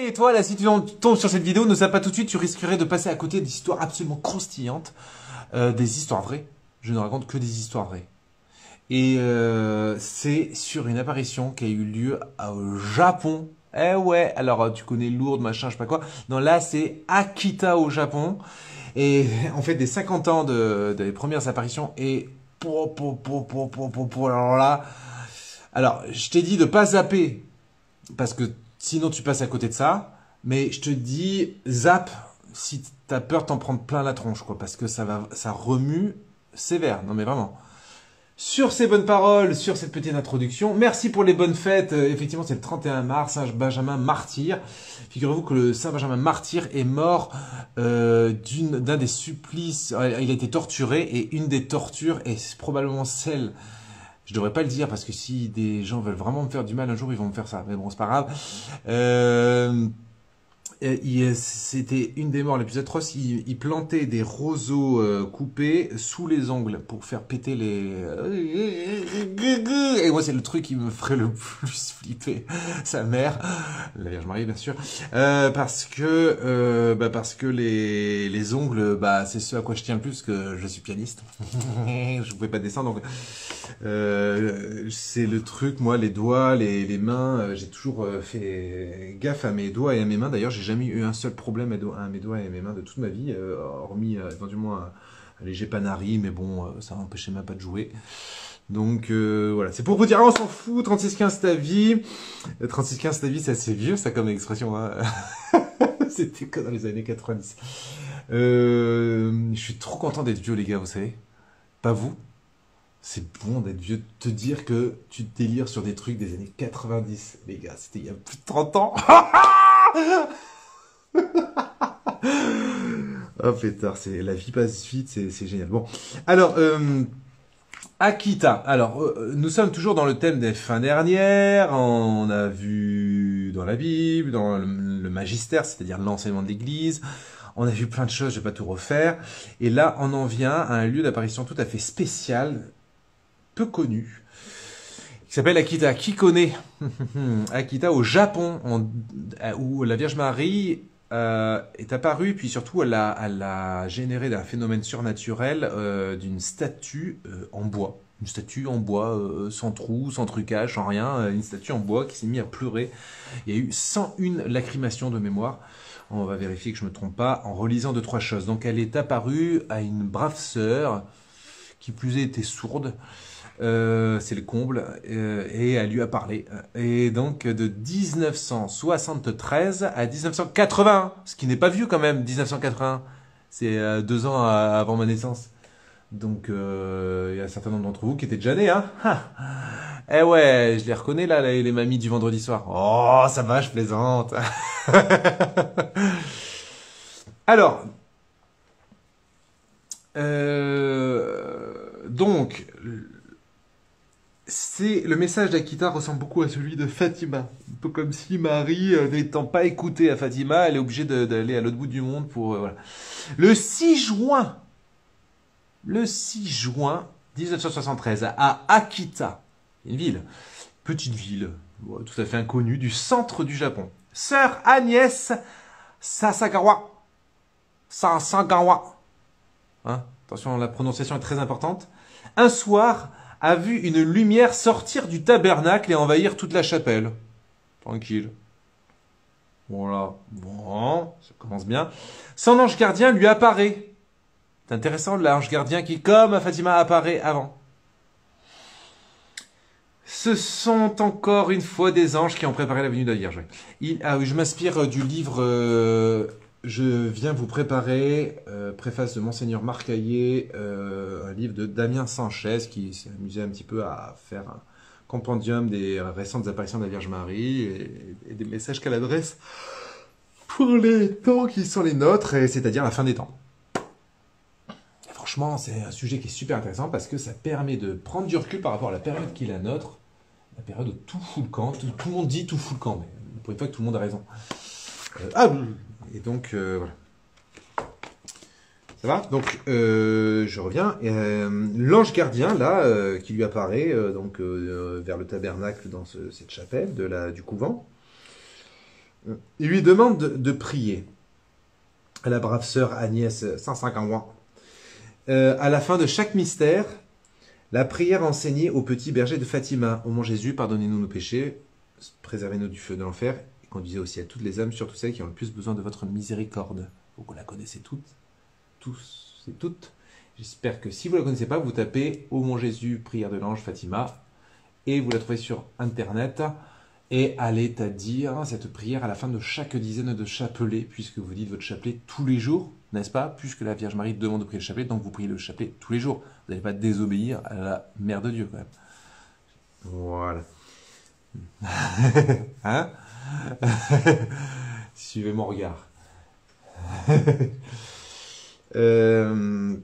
Et toi, là, si tu tombes sur cette vidéo, ne sais pas tout de suite, tu risquerais de passer à côté d'histoires absolument croustillantes, des histoires vraies. Je ne raconte que des histoires vraies. Et c'est sur une apparition qui a eu lieu au Japon. Eh ouais, alors tu connais Lourdes, machin, je sais pas quoi. Non, là, c'est Akita au Japon. Et on fait des 50 ans des premières apparitions. Et alors là, alors je t'ai dit de pas zapper parce que sinon tu passes à côté de ça. Mais je te dis zappe si t'as peur de t'en prendre plein la tronche, quoi, parce que ça remue sévère. Non mais vraiment. Sur ces bonnes paroles, sur cette petite introduction, merci pour les bonnes fêtes. Effectivement, c'est le 31 mars, Saint-Benjamin martyr. Figurez-vous que le Saint-Benjamin martyr est mort d'un des supplices. Il a été torturé et une des tortures est probablement celle. Je devrais pas le dire parce que si des gens veulent vraiment me faire du mal un jour, ils vont me faire ça. Mais bon, c'est pas grave. C'était une des morts les plus atroces. Il plantait des roseaux coupés sous les ongles pour faire péter les... Et moi, c'est le truc qui me ferait le plus flipper. Sa mère, la Vierge Marie, bien sûr. Parce que les ongles, c'est ce à quoi je tiens le plus, que je suis pianiste. Je pouvais pas descendre, donc... c'est le truc, moi, les doigts, les mains, j'ai toujours fait gaffe à mes doigts et à mes mains. D'ailleurs, j'ai jamais eu un seul problème à mes doigts et à mes mains de toute ma vie, hormis éventuellement un léger panari, mais bon, ça m'empêchait même pas de jouer. Donc voilà, c'est pour vous dire, on s'en fout, 36-15 ta vie. 36-15 ta vie, c'est assez vieux, ça, comme expression. Hein. C'était que dans les années 90. Je suis trop content d'être vieux, les gars, vous savez. Pas vous? C'est bon d'être vieux, de te dire que tu te délires sur des trucs des années 90, les gars. C'était il y a plus de 30 ans. Oh pétard, la vie passe vite, c'est génial. Bon, alors, Akita. Alors, nous sommes toujours dans le thème des fins dernières. On a vu dans la Bible, dans le magistère, c'est-à-dire l'enseignement de l'Église. On a vu plein de choses, je vais pas tout refaire. Et là, on en vient à un lieu d'apparition tout à fait spécial, peu connu, qui s'appelle Akita. Qui connaît Akita au Japon, où la Vierge Marie est apparue, puis surtout elle a généré un phénomène surnaturel d'une statue en bois. Une statue en bois, sans trou, sans trucage, sans rien. Une statue en bois qui s'est mise à pleurer. Il y a eu 101 lacrymations de mémoire. On va vérifier que je ne me trompe pas en relisant 2-3 choses. Donc elle est apparue à une brave sœur, qui plus est était sourde. C'est le comble, et elle lui a parlé. Et donc de 1973 à 1980, ce qui n'est pas vieux quand même, 1980, c'est 2 ans avant ma naissance. Donc il y a un certain nombre d'entre vous qui étaient déjà nés, hein. Eh ouais, je les reconnais là, les mamies du vendredi soir. Oh, ça va, je plaisante. Alors, donc, le message d'Akita ressemble beaucoup à celui de Fatima. Un peu comme si Marie, n'étant pas écoutée à Fatima, elle est obligée d'aller à l'autre bout du monde pour... voilà. Le 6 juin 1973, à Akita, une ville, petite ville, tout à fait inconnue, du centre du Japon, sœur Agnès Sasagawa. Hein, attention, la prononciation est très importante. Un soir, a vu une lumière sortir du tabernacle et envahir toute la chapelle. Tranquille. Voilà. Bon, ça commence bien. Son ange gardien lui apparaît. C'est intéressant, l'ange gardien qui, comme Fatima, apparaît avant. Ce sont encore une fois des anges qui ont préparé la venue de la Vierge. Je m'inspire du livre... Je viens vous préparer, préface de Monseigneur Marcaillé, un livre de Damien Sanchez qui s'est amusé un petit peu à faire un compendium des récentes apparitions de la Vierge Marie et des messages qu'elle adresse pour les temps qui sont les nôtres, c'est-à-dire la fin des temps. Et franchement, c'est un sujet qui est super intéressant parce que ça permet de prendre du recul par rapport à la période qui est la nôtre, la période où tout fout le camp, tout le monde dit tout fout le camp, mais pour une fois que tout le monde a raison. Et donc, voilà. Ça va? Donc, je reviens. L'ange gardien, là, qui lui apparaît vers le tabernacle dans cette chapelle du couvent, Il lui demande de prier à la brave sœur Agnès 151. À la fin de chaque mystère, la prière enseignée au petit berger de Fatima. Ô mon Jésus, pardonnez-nous nos péchés, préservez-nous du feu de l'enfer, et conduisez au ciel toutes les âmes, surtout celles qui ont le plus besoin de votre miséricorde. Vous la connaissez toutes, tous et toutes. J'espère que si vous ne la connaissez pas, vous tapez Ô mon Jésus, prière de l'ange Fatima, et vous la trouvez sur Internet. Et allez à dire cette prière à la fin de chaque dizaine de chapelets, puisque vous dites votre chapelet tous les jours, n'est-ce pas? Puisque la Vierge Marie demande de prier le chapelet, donc vous priez le chapelet tous les jours. Vous n'allez pas désobéir à la Mère de Dieu, quand même. Voilà. Hein? Suivez mon regard. Dans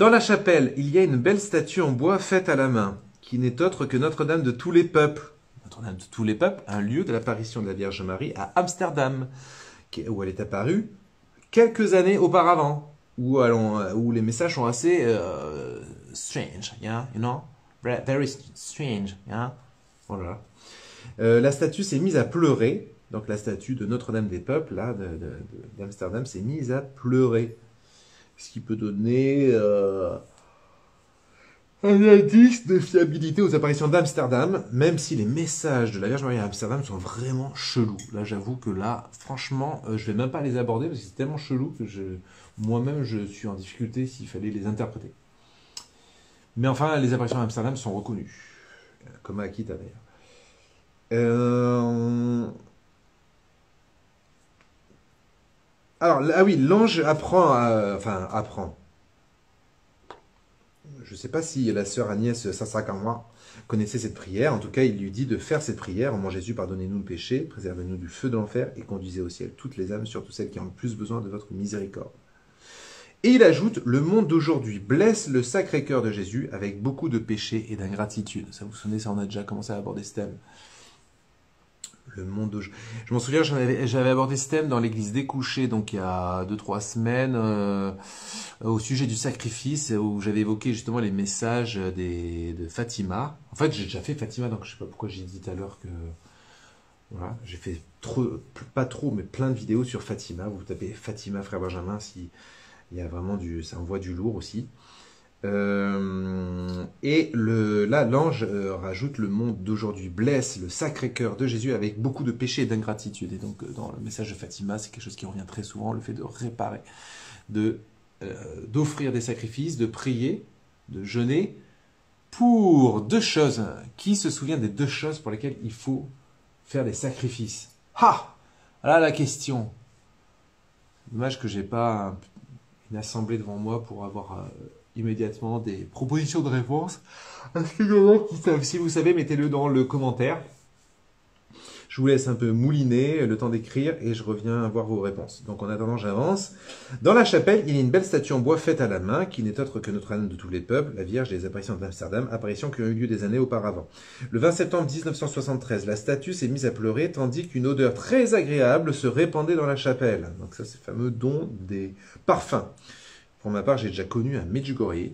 la chapelle, il y a une belle statue en bois faite à la main, qui n'est autre que Notre-Dame de tous les peuples. Notre-Dame de tous les peuples, un lieu de l'apparition de la Vierge Marie à Amsterdam, où elle est apparue quelques années auparavant, où les messages sont assez strange, yeah, you know, very strange, yeah. Voilà. La statue s'est mise à pleurer, donc la statue de Notre-Dame des peuples, là, d'Amsterdam, s'est mise à pleurer. Ce qui peut donner un indice de fiabilité aux apparitions d'Amsterdam, même si les messages de la Vierge Marie à Amsterdam sont vraiment chelous. Là, j'avoue que là, franchement, je vais même pas les aborder parce que c'est tellement chelou que moi-même, je suis en difficulté s'il fallait les interpréter. Mais enfin, les apparitions à Amsterdam sont reconnues, comme à Akita d'ailleurs. Alors, ah oui, l'ange apprend. Je ne sais pas si la sœur Agnès Saint-Sacrement connaissait cette prière. En tout cas, il lui dit de faire cette prière. Ô mon Jésus, pardonnez-nous le péché, préservez-nous du feu de l'enfer et conduisez au ciel toutes les âmes, surtout celles qui ont le plus besoin de votre miséricorde. Et il ajoute, le monde d'aujourd'hui blesse le Sacré-Cœur de Jésus avec beaucoup de péché et d'ingratitude. Ça vous souvenez, ça on a déjà commencé à aborder ce thème. Le monde d'aujourd'hui. Je m'en souviens, j'avais abordé ce thème dans l'église des couchés, donc il y a 2-3 semaines, au sujet du sacrifice, où j'avais évoqué justement les messages de Fatima. En fait, j'ai déjà fait Fatima, donc je sais pas pourquoi j'ai dit tout à l'heure que... Voilà, j'ai fait pas trop, mais plein de vidéos sur Fatima. Vous tapez Fatima, frère Benjamin, si il y a vraiment ça envoie du lourd aussi. Et là, l'ange rajoute le monde d'aujourd'hui blesse le Sacré-Cœur de Jésus avec beaucoup de péché et d'ingratitude. Et donc, dans le message de Fatima, c'est quelque chose qui revient très souvent, le fait de réparer, d'offrir des sacrifices, de prier, de jeûner pour 2 choses. Qui se souvient des 2 choses pour lesquelles il faut faire des sacrifices? Ah! Là, la question. Dommage que j'ai pas une assemblée devant moi pour avoir immédiatement des propositions de réponse. Si vous savez, mettez-le dans le commentaire. Je vous laisse un peu mouliner le temps d'écrire et je reviens voir vos réponses. Donc en attendant, j'avance. Dans la chapelle, il y a une belle statue en bois faite à la main qui n'est autre que Notre-Dame de tous les peuples, la Vierge des apparitions d'Amsterdam, apparitions qui ont eu lieu des années auparavant. Le 20 septembre 1973, la statue s'est mise à pleurer tandis qu'une odeur très agréable se répandait dans la chapelle. Donc ça, c'est le fameux don des parfums. Pour ma part, j'ai déjà connu à Medjugorje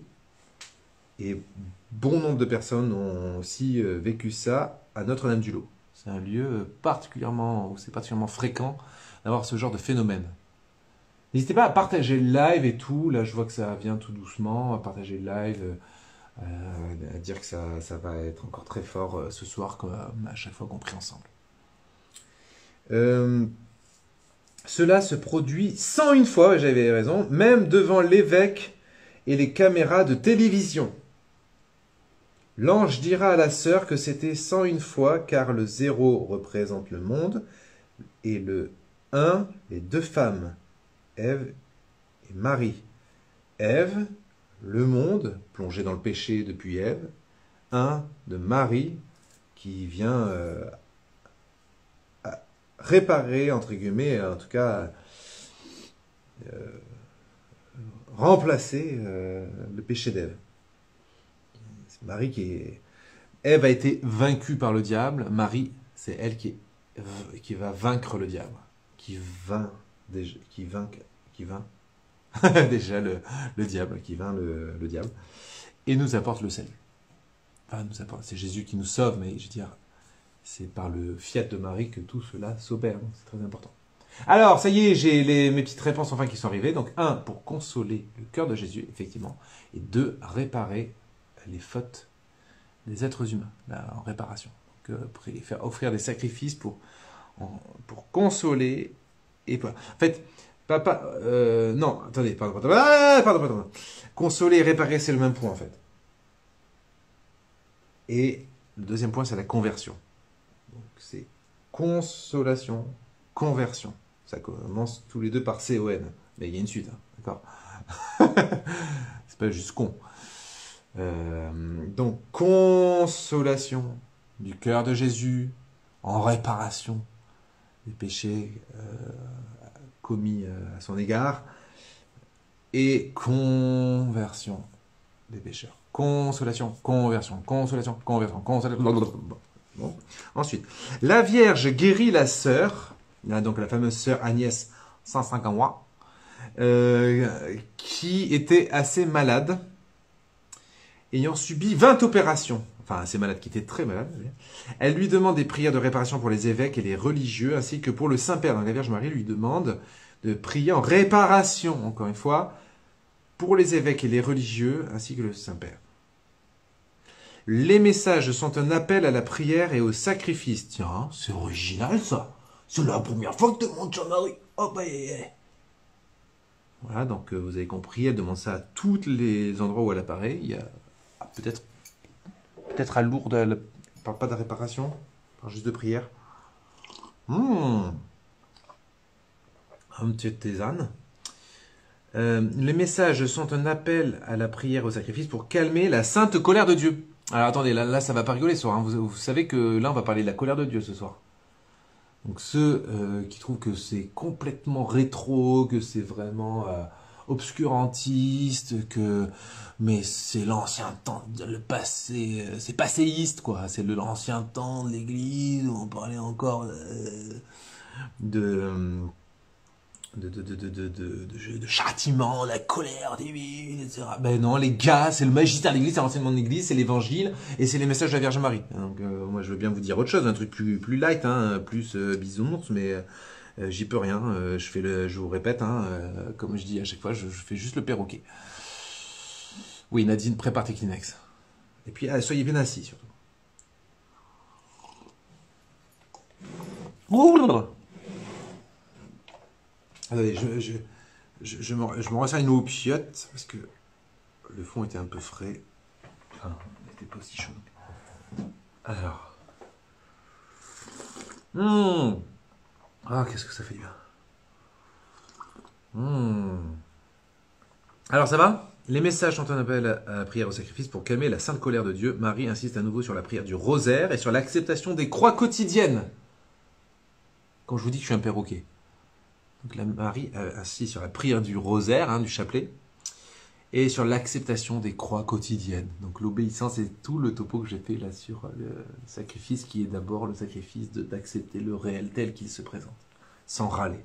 et bon nombre de personnes ont aussi vécu ça à Notre-Dame-du-Lot. C'est un lieu où c'est particulièrement fréquent d'avoir ce genre de phénomène. N'hésitez pas à partager le live et tout. Là, je vois que ça vient tout doucement. À partager le live, à dire que ça va être encore très fort ce soir, comme à chaque fois qu'on prie ensemble. Cela se produit 101 fois, j'avais raison, même devant l'évêque et les caméras de télévision. L'ange dira à la sœur que c'était 101 fois, car le 0 représente le monde, et le 1, les 2 femmes, Ève et Marie. Ève, le monde, plongé dans le péché depuis Ève. 1 de Marie, qui vient réparer, entre guillemets, en tout cas, remplacer le péché d'Ève. Marie Ève a été vaincue par le diable. Marie, c'est elle qui va vaincre le diable. Qui vainc déjà le diable, qui vainc le diable. Et nous apporte le salut. Enfin, c'est Jésus qui nous sauve, mais je veux dire, c'est par le fiat de Marie que tout cela s'opère. C'est très important. Alors, ça y est, j'ai mes petites réponses enfin qui sont arrivées. Donc, 1, pour consoler le cœur de Jésus, effectivement. Et 2, réparer les fautes des êtres humains, là, en réparation. Donc, faire offrir des sacrifices pour consoler. En fait, non, attendez, pardon. Consoler et réparer, c'est le même point, en fait. Et le deuxième point, c'est la conversion. Donc, c'est consolation, conversion. Ça commence tous les deux par C-O-N. Mais il y a une suite, hein, d'accord. C'est pas juste con. Donc, consolation du cœur de Jésus en réparation des péchés commis à son égard et conversion des pécheurs. Consolation, conversion. Bon. Ensuite, la Vierge guérit la sœur, donc la fameuse sœur Agnès 150 mois, qui était assez malade, ayant subi 20 opérations. Enfin, assez malade, qui était très malade. Elle lui demande des prières de réparation pour les évêques et les religieux, ainsi que pour le Saint-Père. Donc la Vierge Marie lui demande de prier en réparation, encore une fois, pour les évêques et les religieux, ainsi que le Saint-Père. Les messages sont un appel à la prière et au sacrifice. Tiens, c'est original ça. C'est la première fois que tu demandes Jean-Marie. Oh bah, voilà, donc vous avez compris, elle demande ça à tous les endroits où elle apparaît. Il y a peut-être à Lourdes, elle ne parle pas de réparation, elle parle juste de prière. Un petit tisane. Les messages sont un appel à la prière au sacrifice pour calmer la sainte colère de Dieu. Alors attendez, là ça va pas rigoler ce soir. Hein. Vous savez que là on va parler de la colère de Dieu ce soir. Donc ceux qui trouvent que c'est complètement rétro, que c'est vraiment obscurantiste, mais c'est l'ancien temps, le passé, c'est passéiste quoi. C'est l'ancien temps de l'Église où on parlait encore de châtiment, la colère divine, etc. Ben non, les gars, c'est le magistère de l'Église, c'est l'enseignement de l'Église, c'est l'Évangile, et c'est les messages de la Vierge Marie. Donc moi je veux bien vous dire autre chose, un truc plus light, hein, plus bisounours, mais j'y peux rien. Je vous répète, hein, comme je dis à chaque fois, je fais juste le perroquet. Oui, Nadine, prépare tes Kleenex. Et puis soyez bien assis surtout. Attendez, je me resserre une eau aux chiottes parce que le fond était un peu frais. Enfin, il n'était pas aussi chaud. Alors. Ah, qu'est-ce que ça fait du bien. Alors, ça va? Les messages sont un appel à la prière au sacrifice pour calmer la sainte colère de Dieu. Marie insiste à nouveau sur la prière du rosaire et sur l'acceptation des croix quotidiennes. Quand je vous dis que je suis un perroquet. Donc la Marie insiste sur la prière du rosaire, hein, du chapelet, et sur l'acceptation des croix quotidiennes. Donc l'obéissance, c'est tout le topo que j'ai fait là sur le sacrifice, qui est d'abord le sacrifice d'accepter le réel tel qu'il se présente, sans râler.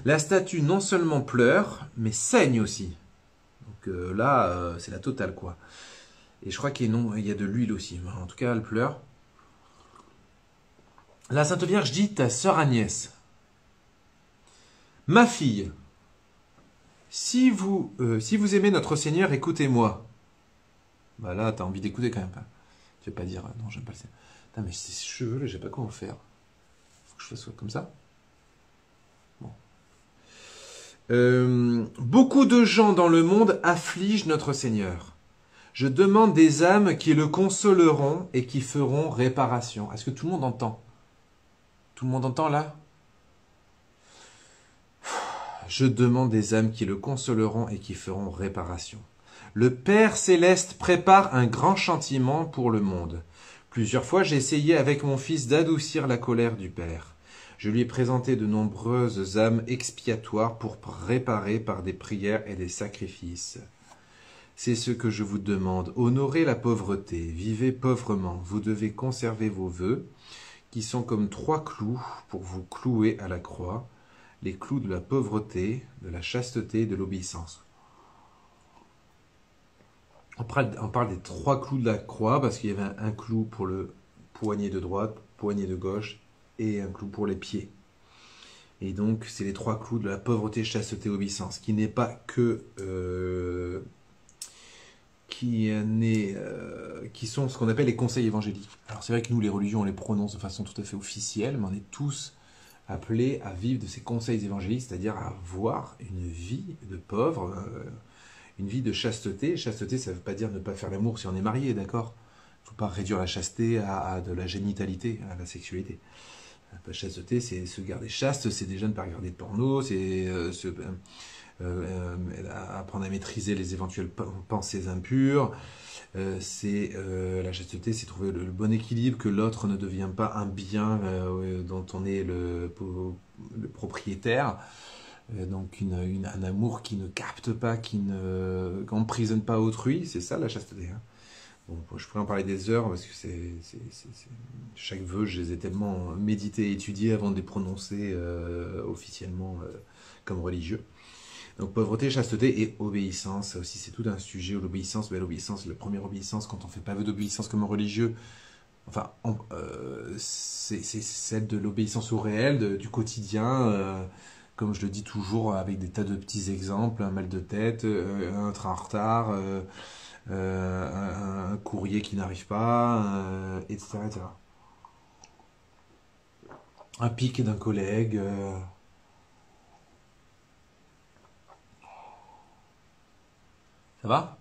La statue non seulement pleure, mais saigne aussi. Donc là, c'est la totale, quoi. Et je crois qu'il y a de l'huile aussi. En tout cas, elle pleure. La Sainte Vierge dit à sœur Agnès: ma fille, si vous aimez notre Seigneur, écoutez-moi. Bah là, t'as envie d'écouter quand même. Tu vas pas dire, non, j'aime pas le Seigneur. Putain, mais ces cheveux, là, je sais pas comment faire. Faut que je fasse comme ça. Bon. Beaucoup de gens dans le monde affligent notre Seigneur. Je demande des âmes qui le consoleront et qui feront réparation. Est-ce que tout le monde entend? Tout le monde entend là? Je demande des âmes qui le consoleront et qui feront réparation. Le Père Céleste prépare un grand châtiment pour le monde. Plusieurs fois, j'ai essayé avec mon fils d'adoucir la colère du Père. Je lui ai présenté de nombreuses âmes expiatoires pour réparer par des prières et des sacrifices. C'est ce que je vous demande. Honorez la pauvreté, vivez pauvrement. Vous devez conserver vos vœux, qui sont comme 3 clous pour vous clouer à la croix. Les clous de la pauvreté, de la chasteté et de l'obéissance. On parle des 3 clous de la croix parce qu'il y avait un clou pour le poignet de droite, poignet de gauche et un clou pour les pieds. Et donc, c'est les 3 clous de la pauvreté, chasteté, obéissance, qui n'est pas que... qui sont ce qu'on appelle les conseils évangéliques. Alors c'est vrai que nous, les religions, on les prononce de façon tout à fait officielle, mais on est tous appelés à vivre de ces conseils évangéliques, c'est-à-dire à avoir une vie de pauvre, une vie de chasteté. Chasteté, ça ne veut pas dire ne pas faire l'amour si on est marié, d'accord ? Il ne faut pas réduire la chasteté à de la génitalité, à la sexualité. La chasteté, c'est se garder chaste, c'est déjà ne pas regarder de porno, c'est apprendre à maîtriser les éventuelles pensées impures. La chasteté, c'est trouver le bon équilibre, que l'autre ne devient pas un bien dont on est le propriétaire. Donc un amour qui ne capte pas, qui n'emprisonne pas autrui, c'est ça la chasteté. Hein. Bon, je pourrais en parler des heures parce que chaque vœu, je les ai tellement médités et étudiés avant de les prononcer officiellement comme religieux. Donc pauvreté, chasteté et obéissance, ça aussi c'est tout un sujet. L'obéissance, la première obéissance quand on ne fait pas vœu d'obéissance comme un religieux, enfin c'est celle de l'obéissance au réel, du quotidien, comme je le dis toujours avec des tas de petits exemples, un mal de tête, un train en retard, un courrier qui n'arrive pas, etc., etc. Un pic d'un collègue. Ça va?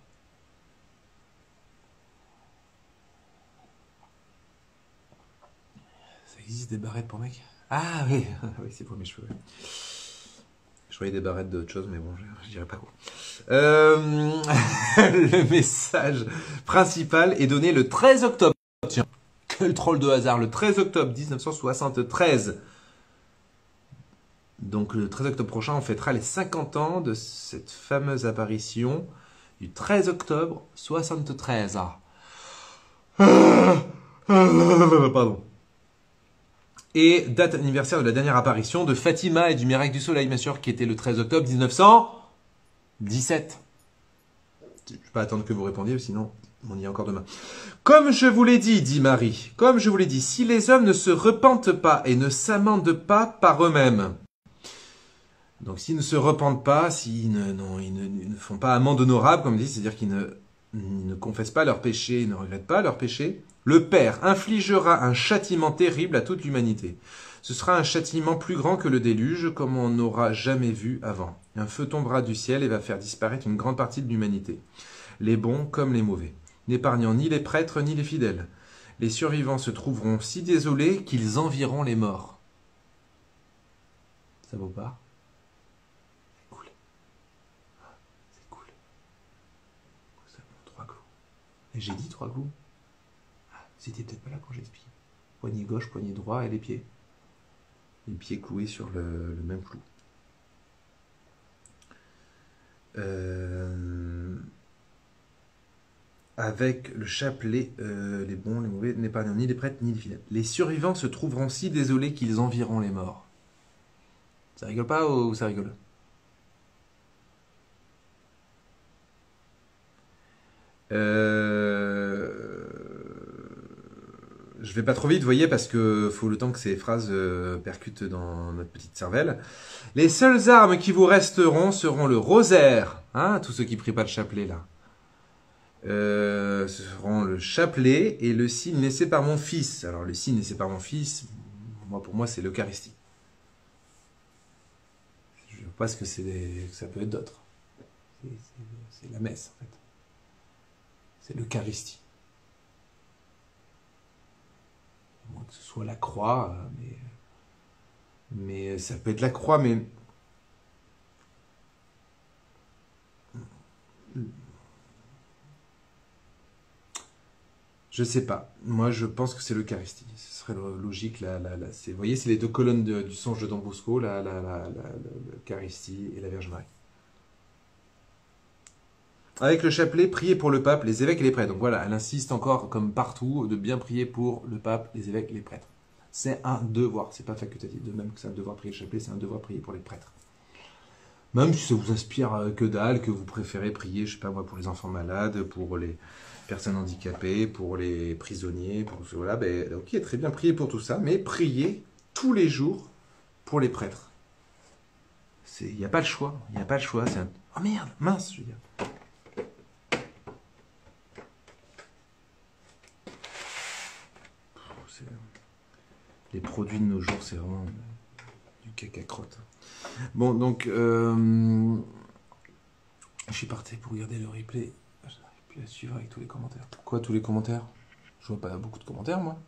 Ça existe des barrettes pour mecs? Ah oui, oui c'est pour mes cheveux. Je voyais des barrettes d'autres choses, mais bon, je dirais pas quoi. Le message principal est donné le 13 octobre. Tiens, quel troll de hasard, le 13 octobre 1973. Donc le 13 octobre prochain, on fêtera les 50 ans de cette fameuse apparition du 13 octobre 73. Pardon. Et date anniversaire de la dernière apparition de Fatima et du miracle du soleil, bien sûr, qui était le 13 octobre 1917. Je ne vais pas attendre que vous répondiez, sinon on y est encore demain. Comme je vous l'ai dit, dit Marie, comme je vous l'ai dit, si les hommes ne se repentent pas et ne s'amendent pas par eux-mêmes, donc s'ils ne se repentent pas, s'ils ne font pas amende honorable, comme dit, c'est-à-dire qu'ils ne confessent pas leurs péchés, ne regrettent pas leurs péchés, le Père infligera un châtiment terrible à toute l'humanité. Ce sera un châtiment plus grand que le déluge, comme on n'aura jamais vu avant. Un feu tombera du ciel et va faire disparaître une grande partie de l'humanité, les bons comme les mauvais, n'épargnant ni les prêtres ni les fidèles. Les survivants se trouveront si désolés qu'ils envieront les morts. Ça vaut pas? C'est cool. C'est cool. Ça prend 3 clous. Et j'ai dit 3 clous. C'était peut-être pas là quand j'explique. Poignet gauche, poignet droit et les pieds. Les pieds cloués sur le même clou. Avec le chapelet, les bons, les mauvais, n'épargnant ni les prêtres ni les fidèles. Les survivants se trouveront si désolés qu'ils envieront les morts. Ça rigole pas ou ça rigole? Je vais pas trop vite, vous voyez, parce que faut le temps que ces phrases percutent dans notre petite cervelle. Les seules armes qui vous resteront seront le rosaire, hein, tous ceux qui prient pas le chapelet là. Ce seront le chapelet et le signe laissé par mon fils. Alors le signe laissé par mon fils, pour moi c'est l'Eucharistie. Je ne sais pas ce que ça peut être d'autre. C'est la messe en fait. C'est l'Eucharistie. À moins que ce soit la croix, mais ça peut être la croix, mais je sais pas. Moi, je pense que c'est l'Eucharistie. Ce serait logique. Vous voyez, c'est les 2 colonnes du songe de Don Bosco, l'Eucharistie et la Vierge Marie. Avec le chapelet, priez pour le pape, les évêques et les prêtres. Donc voilà, elle insiste encore, comme partout, de bien prier pour le pape, les évêques et les prêtres. C'est un devoir, c'est pas facultatif. De même que c'est un devoir de prier le chapelet, c'est un devoir de prier pour les prêtres. Même si ça vous inspire que dalle, que vous préférez prier, je sais pas moi, pour les enfants malades, pour les personnes handicapées, pour les prisonniers, pour voilà, ben, ok, très bien, priez pour tout ça, mais priez tous les jours pour les prêtres. Il n'y a pas le choix, il n'y a pas le choix. Oh merde, mince, je veux dire. Les produits de nos jours, c'est vraiment du caca-crotte. Bon, donc, je suis parti pour regarder le replay. Je n'arrive plus à suivre avec tous les commentaires. Quoi, tous les commentaires? Je vois pas beaucoup de commentaires, moi.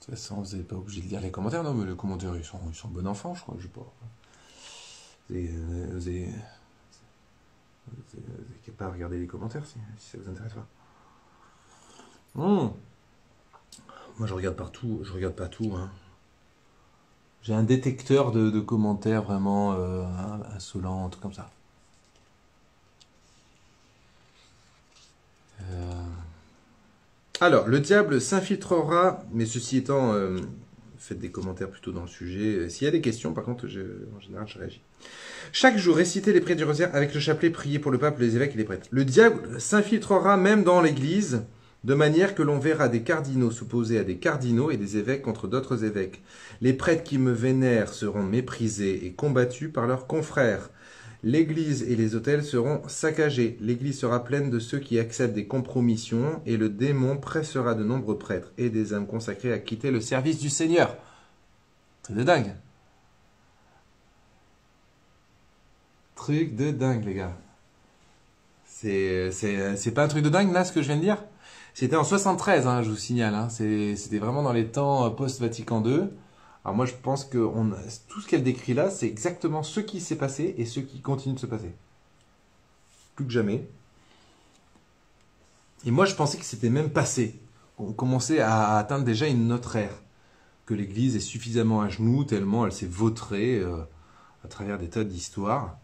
De toute façon, vous n'êtes pas obligé de lire les commentaires. Non, mais les commentaires, ils sont bon enfants, je crois. Je sais pas. Vous n'avez pas à regarder les commentaires si ça vous intéresse pas. Moi, je regarde partout. Je regarde pas tout. Hein. J'ai un détecteur de commentaires vraiment insolents, un truc comme ça. Alors, le diable s'infiltrera, mais ceci étant, faites des commentaires plutôt dans le sujet. S'il y a des questions, par contre, en général, je réagis. Chaque jour, récitez les prières du rosaire avec le chapelet, priez pour le pape, les évêques et les prêtres. Le diable s'infiltrera même dans l'Église, de manière que l'on verra des cardinaux s'opposer à des cardinaux et des évêques contre d'autres évêques. Les prêtres qui me vénèrent seront méprisés et combattus par leurs confrères. L'Église et les autels seront saccagés. L'Église sera pleine de ceux qui acceptent des compromissions, et le démon pressera de nombreux prêtres et des âmes consacrées à quitter le service du Seigneur. Truc de dingue. Truc de dingue, les gars. C'est pas un truc de dingue, là, ce que je viens de dire? C'était en 73, hein, je vous signale. Hein. C'était vraiment dans les temps post-Vatican II. Alors moi, je pense que tout ce qu'elle décrit là, c'est exactement ce qui s'est passé et ce qui continue de se passer. Plus que jamais. Et moi, je pensais que c'était même passé. On commençait à atteindre déjà une autre ère. Que l'Église est suffisamment à genoux, tellement elle s'est vautrée à travers des tas d'histoires.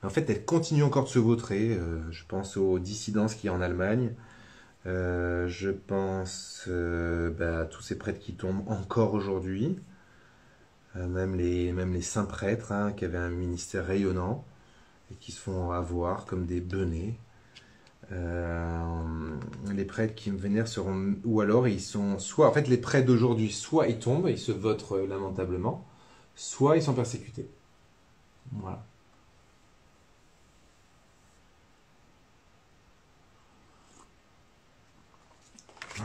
En fait, elle continue encore de se vautrer. Je pense aux dissidences qu'il y a en Allemagne. Je pense à tous ces prêtres qui tombent encore aujourd'hui. Même les saints prêtres hein, qui avaient un ministère rayonnant et qui se font avoir comme des benets. Les prêtres qui me vénèrent seront... Ou alors ils sont... Soit, en fait, les prêtres d'aujourd'hui, soit ils tombent, ils se vautrent lamentablement, soit ils sont persécutés. Voilà.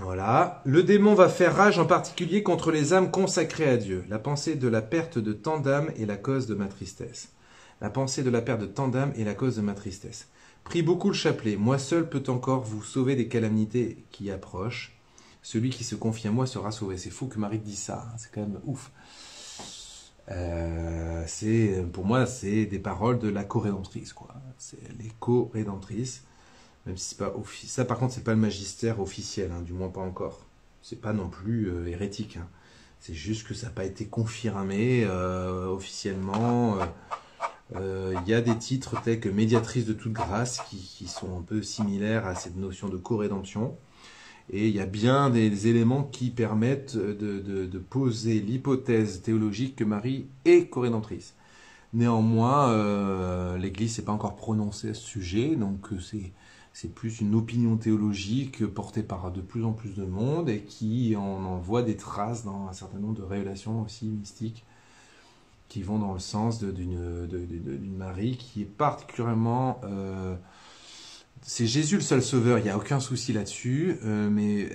Voilà. Le démon va faire rage en particulier contre les âmes consacrées à Dieu. La pensée de la perte de tant d'âmes est la cause de ma tristesse. La pensée de la perte de tant d'âmes est la cause de ma tristesse. Prie beaucoup le chapelet. Moi seul peut encore vous sauver des calamités qui approchent. Celui qui se confie à moi sera sauvé. C'est fou que Marie dise ça. Hein. C'est quand même ouf. Pour moi, c'est des paroles de la co-rédemptrice, quoi. C'est les co-rédemptrices. Même si c'est pas ça, par contre, c'est pas le magistère officiel, hein, du moins pas encore. C'est pas non plus hérétique. Hein. C'est juste que ça n'a pas été confirmé officiellement. Y a des titres tels que médiatrice de toute grâce qui sont un peu similaires à cette notion de co-rédemption. Et il y a bien des éléments qui permettent de poser l'hypothèse théologique que Marie est co-rédemptrice. Néanmoins, l'Église s'est pas encore prononcée à ce sujet, donc c'est plus une opinion théologique portée par de plus en plus de monde et qui en voit des traces dans un certain nombre de révélations aussi mystiques qui vont dans le sens d'une Marie qui est particulièrement... c'est Jésus le seul sauveur, il n'y a aucun souci là-dessus, mais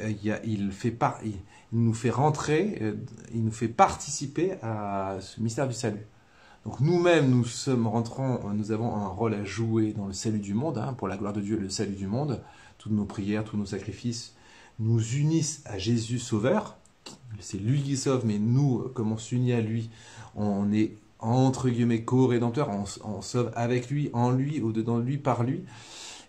il nous fait rentrer, il nous fait participer à ce mystère du salut. Donc nous-mêmes, nous avons un rôle à jouer dans le salut du monde, hein, pour la gloire de Dieu et le salut du monde. Toutes nos prières, tous nos sacrifices nous unissent à Jésus Sauveur. C'est lui qui sauve, mais nous, comme on s'unit à lui, on est entre guillemets co-rédempteur, on sauve avec lui, en lui, au-dedans de lui, par lui.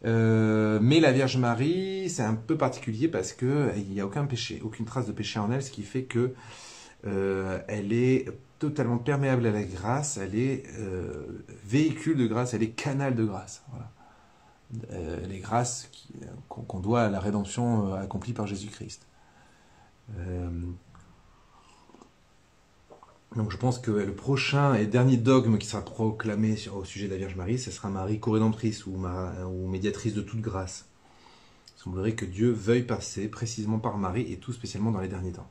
Mais la Vierge Marie, c'est un peu particulier parce qu'il n'y a aucun péché, aucune trace de péché en elle, ce qui fait que elle est totalement perméable à la grâce, elle est véhicule de grâce, elle est canal de grâce. Voilà. Les grâces qu'on doit à la rédemption accomplie par Jésus-Christ. Donc je pense que le prochain et dernier dogme qui sera proclamé au sujet de la Vierge Marie, ce sera Marie co-rédemptrice ou médiatrice de toute grâce. Il semblerait que Dieu veuille passer précisément par Marie et tout spécialement dans les derniers temps.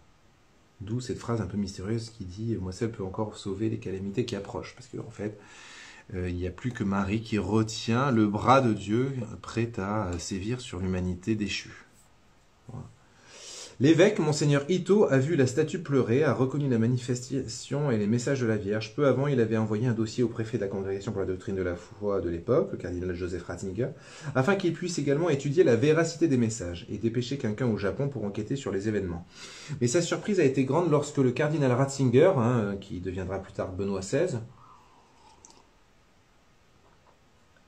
D'où cette phrase un peu mystérieuse qui dit « Moi seul peux encore sauver les calamités qui approchent ». Parce qu'en fait, il n'y a plus que Marie qui retient le bras de Dieu prêt à sévir sur l'humanité déchue. Voilà. L'évêque, Monseigneur Ito, a vu la statue pleurer, a reconnu la manifestation et les messages de la Vierge. Peu avant, il avait envoyé un dossier au préfet de la Congrégation pour la doctrine de la foi de l'époque, le cardinal Joseph Ratzinger, afin qu'il puisse également étudier la véracité des messages et dépêcher quelqu'un au Japon pour enquêter sur les événements. Mais sa surprise a été grande lorsque le cardinal Ratzinger, qui deviendra plus tard Benoît XVI,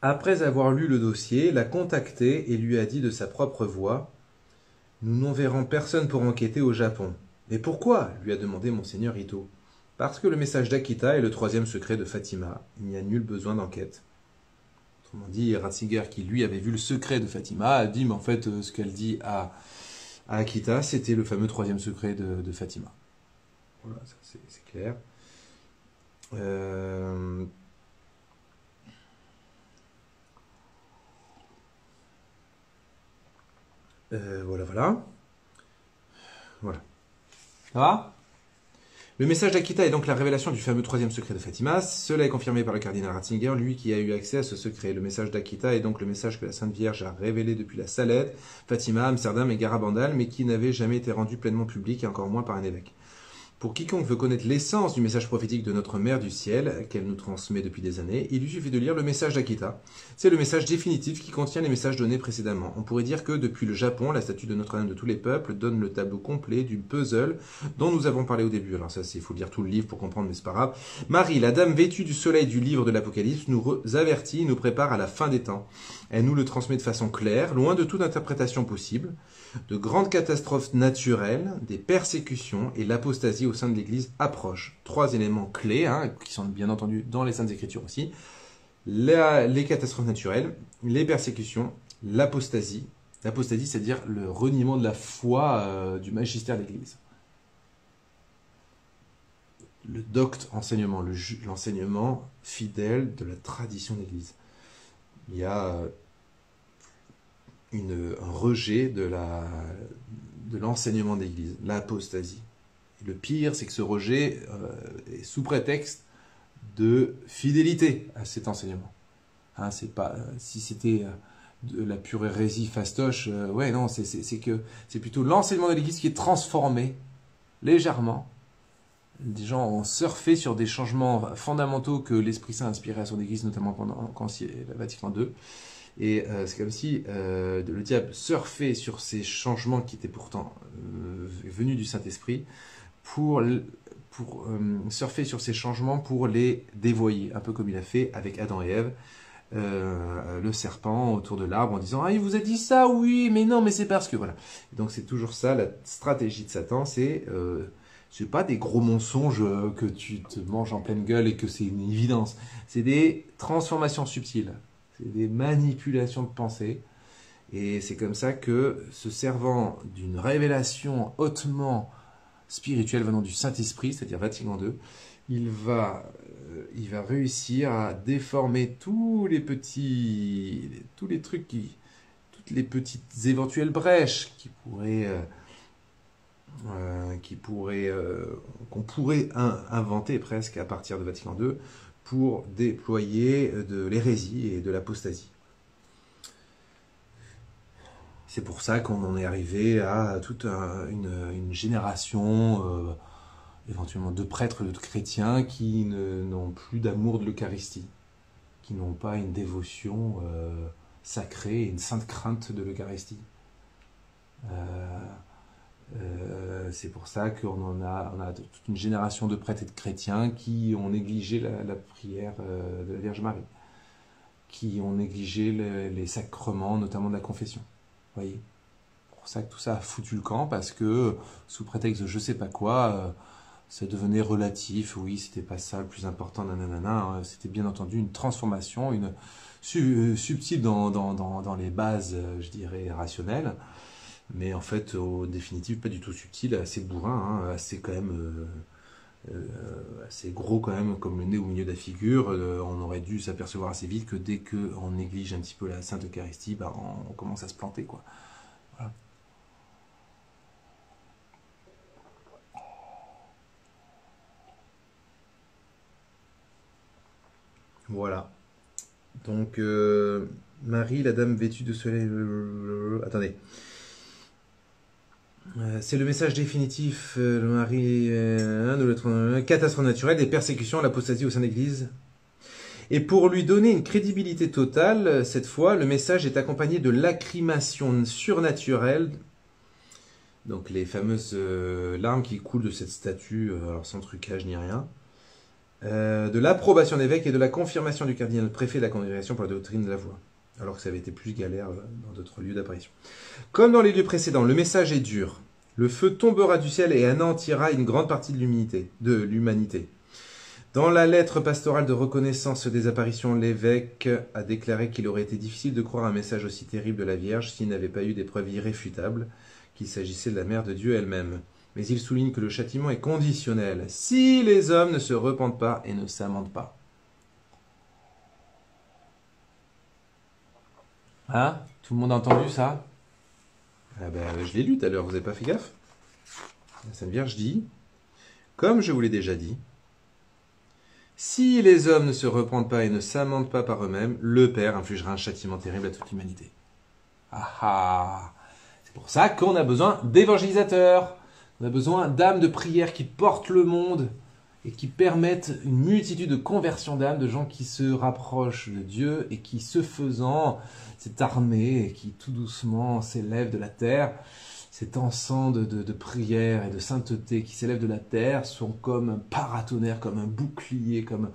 après avoir lu le dossier, l'a contacté et lui a dit de sa propre voix « Nous n'enverrons personne pour enquêter au Japon. »« Mais pourquoi ?» lui a demandé Monseigneur Ito. « Parce que le message d'Akita est le troisième secret de Fatima. Il n'y a nul besoin d'enquête. » Autrement dit, Ratzinger, qui lui avait vu le secret de Fatima, a dit « Mais en fait, ce qu'elle dit à Akita, c'était le fameux troisième secret de Fatima. » Voilà, ça c'est clair. Voilà. Ça va ? Le message d'Akita est donc la révélation du fameux troisième secret de Fatima. Cela est confirmé par le cardinal Ratzinger, lui qui a eu accès à ce secret. Le message d'Akita est donc le message que la Sainte Vierge a révélé depuis la Salette, Fatima, Amsterdam et Garabandal, mais qui n'avait jamais été rendu pleinement public et encore moins par un évêque. Pour quiconque veut connaître l'essence du message prophétique de notre Mère du Ciel, qu'elle nous transmet depuis des années, il lui suffit de lire le message d'Akita. C'est le message définitif qui contient les messages donnés précédemment. On pourrait dire que depuis le Japon, la statue de Notre-Dame de tous les peuples donne le tableau complet du puzzle dont nous avons parlé au début. Alors ça, il faut lire tout le livre pour comprendre, mais c'est pas grave. Marie, la dame vêtue du soleil du livre de l'Apocalypse, nous avertit, nous prépare à la fin des temps. Elle nous le transmet de façon claire, loin de toute interprétation possible. De grandes catastrophes naturelles, des persécutions et l'apostasie au sein de l'Église approchent. Trois éléments clés, qui sont bien entendu dans les Saintes Écritures aussi. Les catastrophes naturelles, les persécutions, l'apostasie. L'apostasie, c'est-à-dire le reniement de la foi du magistère de l'Église. Le docte enseignement, l'enseignement fidèle de la tradition de l'Église. Il y a un rejet de l'enseignement de l'Église, l'apostasie. Et le pire, c'est que ce rejet est sous prétexte de fidélité à cet enseignement. C'est pas si c'était de la pure hérésie fastoche, non, c'est plutôt l'enseignement de l'Église qui est transformé légèrement. Des gens ont surfé sur des changements fondamentaux que l'Esprit Saint a inspiré à son Église, notamment pendant le Vatican II. Et c'est comme si le diable surfait sur ces changements qui étaient pourtant venus du Saint-Esprit pour surfer sur ces changements pour les dévoyer, un peu comme il a fait avec Adam et Ève, le serpent autour de l'arbre en disant « Ah, il vous a dit ça, oui, mais non, mais c'est parce que... » Voilà. Et donc c'est toujours ça, la stratégie de Satan, c'est pas des gros mensonges que tu te manges en pleine gueule et que c'est une évidence. C'est des transformations subtiles. C'est des manipulations de pensée. Et c'est comme ça que, se servant d'une révélation hautement spirituelle venant du Saint-Esprit, c'est-à-dire Vatican II, il va réussir à déformer tous les trucs, toutes les petites éventuelles brèches qu'on pourrait inventer presque à partir de Vatican II, pour déployer de l'hérésie et de l'apostasie. C'est pour ça qu'on en est arrivé à toute une génération, éventuellement de prêtres, de chrétiens, qui n'ont plus d'amour de l'Eucharistie, qui n'ont pas une dévotion sacrée et une sainte crainte de l'Eucharistie. C'est pour ça qu'on a toute une génération de prêtres et de chrétiens qui ont négligé la prière de la Vierge Marie, qui ont négligé les sacrements, notamment de la confession. Vous voyez ? C'est pour ça que tout ça a foutu le camp, parce que sous prétexte de je sais pas quoi, ça devenait relatif. Oui, c'était pas ça le plus important, nanana. C'était bien entendu une transformation, subtil dans les bases, je dirais, rationnelles, mais en fait, au définitive, pas du tout subtil, assez bourrin, hein, assez quand même, assez gros quand même, comme le nez au milieu de la figure. On aurait dû s'apercevoir assez vite que dès qu'on néglige un petit peu la Sainte Eucharistie, bah, on commence à se planter, quoi. Voilà. Voilà. Donc, Marie, la dame vêtue de soleil. Attendez. C'est le message définitif. Le Marie. Catastrophe naturelle, des persécutions, l'apostasie au sein de l'Église. Et pour lui donner une crédibilité totale, cette fois, le message est accompagné de lacrymation surnaturelle. Donc, les fameuses larmes qui coulent de cette statue, alors sans trucage ni rien. De l'approbation d'évêque et de la confirmation du cardinal préfet de la congrégation pour la doctrine de la foi, alors que ça avait été plus galère dans d'autres lieux d'apparition. Comme dans les lieux précédents, le message est dur. Le feu tombera du ciel et anéantira une grande partie de l'humanité. Dans la lettre pastorale de reconnaissance des apparitions, l'évêque a déclaré qu'il aurait été difficile de croire un message aussi terrible de la Vierge s'il n'avait pas eu des preuves irréfutables qu'il s'agissait de la Mère de Dieu elle-même. Mais il souligne que le châtiment est conditionnel, si les hommes ne se repentent pas et ne s'amendent pas. Hein? Tout le monde a entendu ça? Ah ben, je l'ai lu tout à l'heure, vous n'avez pas fait gaffe? La Sainte Vierge dit, comme je vous l'ai déjà dit, si les hommes ne se repentent pas et ne s'amendent pas par eux-mêmes, le Père infligera un châtiment terrible à toute l'humanité. Ah ah! C'est pour ça qu'on a besoin d'évangélisateurs. On a besoin d'âmes de prière qui portent le monde et qui permettent une multitude de conversions d'âmes, de gens qui se rapprochent de Dieu et qui, ce faisant, cette armée qui tout doucement s'élève de la terre, cet encens de prière et de sainteté qui s'élève de la terre sont comme un paratonnerre, comme un bouclier, comme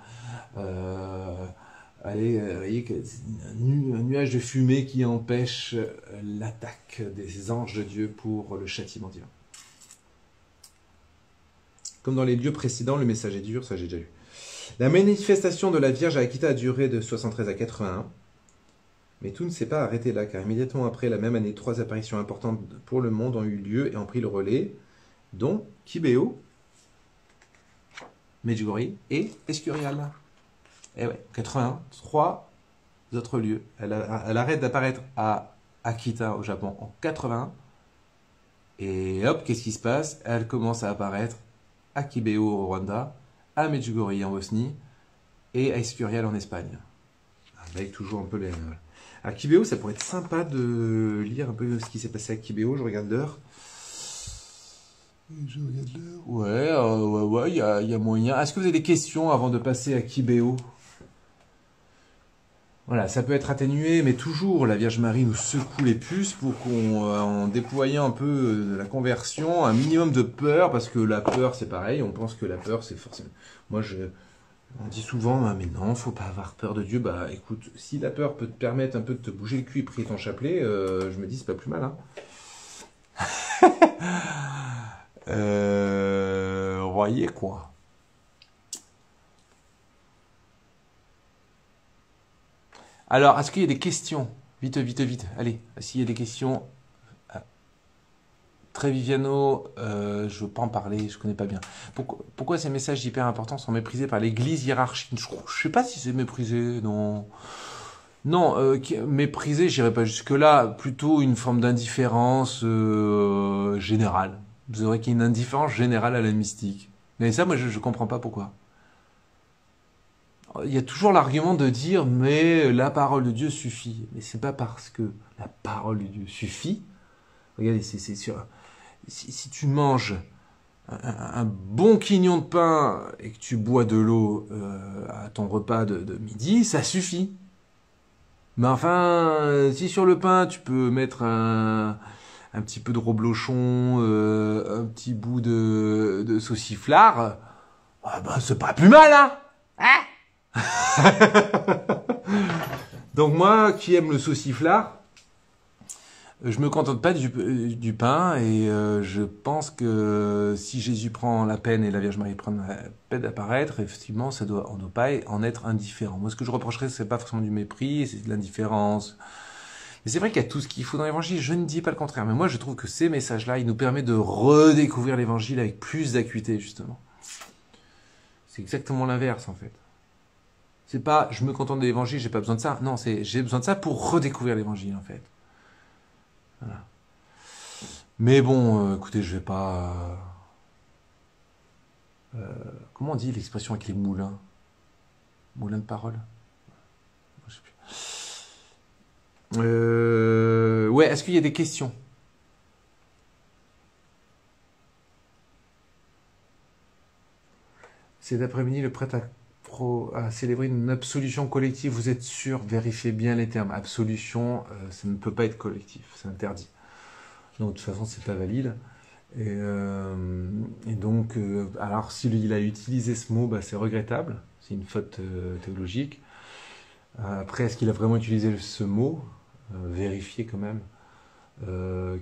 voyez, un nuage de fumée qui empêche l'attaque des anges de Dieu pour le châtiment divin. Comme dans les lieux précédents, le message est dur, ça j'ai déjà lu. La manifestation de la Vierge à Akita a duré de 73 à 81, mais tout ne s'est pas arrêté là, car immédiatement après la même année, 3 apparitions importantes pour le monde ont eu lieu et ont pris le relais, dont Kibeo, Medjugorje et Escurial. Et ouais, 81, 3 autres lieux. Elle arrête d'apparaître à Akita au Japon en 81, et hop, qu'est-ce qui se passe? Elle commence à apparaître à Kibeo au Rwanda, à Medjugorje en Bosnie et à Escurial en Espagne. Avec toujours un peu les... À Kibeo, ça pourrait être sympa de lire un peu ce qui s'est passé à Kibeo. Je regarde l'heure. Ouais, il y a moyen. Est-ce que vous avez des questions avant de passer à Kibeo? Voilà, ça peut être atténué, mais toujours la Vierge Marie nous secoue les puces pour en déployant un peu de la conversion, un minimum de peur, parce que la peur c'est pareil, on pense que la peur c'est forcément... On dit souvent, mais non, faut pas avoir peur de Dieu. Bah écoute, si la peur peut te permettre un peu de te bouger le cul et prier ton chapelet, je me dis c'est pas plus mal. Voyez quoi. Alors, est-ce qu'il y a des questions? Vite. Allez, s'il y a des questions. Treviviano, je ne veux pas en parler, je ne connais pas bien. Pourquoi ces messages hyper importants sont méprisés par l'Église hiérarchique? Je ne sais pas si c'est méprisé, non. Non, méprisé, j'irai pas jusque-là. Plutôt une forme d'indifférence générale. Vous aurez qu'il y ait une indifférence générale à la mystique. Mais ça, moi, je ne comprends pas pourquoi. Il y a toujours l'argument de dire mais la parole de Dieu suffit. Mais c'est pas parce que la parole de Dieu suffit. Regardez, c'est sûr. Si tu manges un bon quignon de pain et que tu bois de l'eau à ton repas de midi, ça suffit. Mais enfin, si sur le pain tu peux mettre un petit peu de reblochon, un petit bout de sauciflard, c'est pas plus mal, hein? Donc moi, qui aime le sauciflard, Je me contente pas du pain et je pense que si Jésus prend la peine et la Vierge Marie prend la peine d'apparaître, effectivement, on ne doit pas en être indifférent. Moi, ce que je reprocherais, c'est pas forcément du mépris, c'est de l'indifférence. Mais c'est vrai qu'il y a tout ce qu'il faut dans l'Évangile. Je ne dis pas le contraire, mais moi, je trouve que ces messages-là, ils nous permettent de redécouvrir l'Évangile avec plus d'acuité, justement. C'est exactement l'inverse, en fait. C'est pas, je me contente de l'Évangile, j'ai pas besoin de ça. Non, c'est, j'ai besoin de ça pour redécouvrir l'Évangile, en fait. Voilà. Mais bon, écoutez, je vais pas. Comment on dit l'expression avec les moulins? Moulin de parole? Je sais plus. Ouais, est-ce qu'il y a des questions? Cet après-midi, le prêtre a célébré une absolution collective. Vous êtes sûr? Vérifiez bien les termes. Absolution, ça ne peut pas être collectif, c'est interdit. Donc de toute façon, c'est pas valide. Et donc, alors s'il a utilisé ce mot, bah, c'est regrettable, c'est une faute théologique. Après, est-ce qu'il a vraiment utilisé ce mot? Vérifier quand même.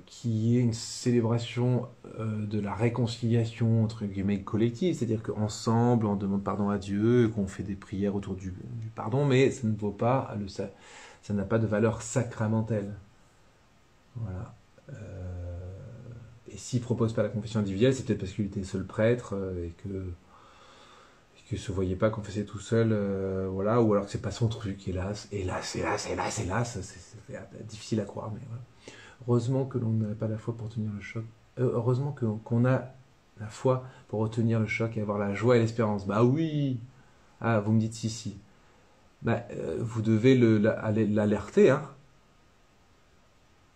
Qui est une célébration de la réconciliation entre guillemets collective, c'est-à-dire qu'ensemble on demande pardon à Dieu, qu'on fait des prières autour du pardon, mais ça ne vaut pas, ça n'a pas de valeur sacramentelle. Voilà. Et s'il propose pas la confession individuelle, c'est peut-être parce qu'il était seul prêtre et que se voyait pas confesser tout seul, voilà, ou alors que c'est pas son truc, hélas, c'est difficile à croire, mais voilà. Heureusement que l'on n'a pas la foi pour tenir le choc. Heureusement qu'on a la foi pour retenir le choc et avoir la joie et l'espérance. Bah oui. Ah, vous me dites si. Bah, vous devez l'alerter, hein.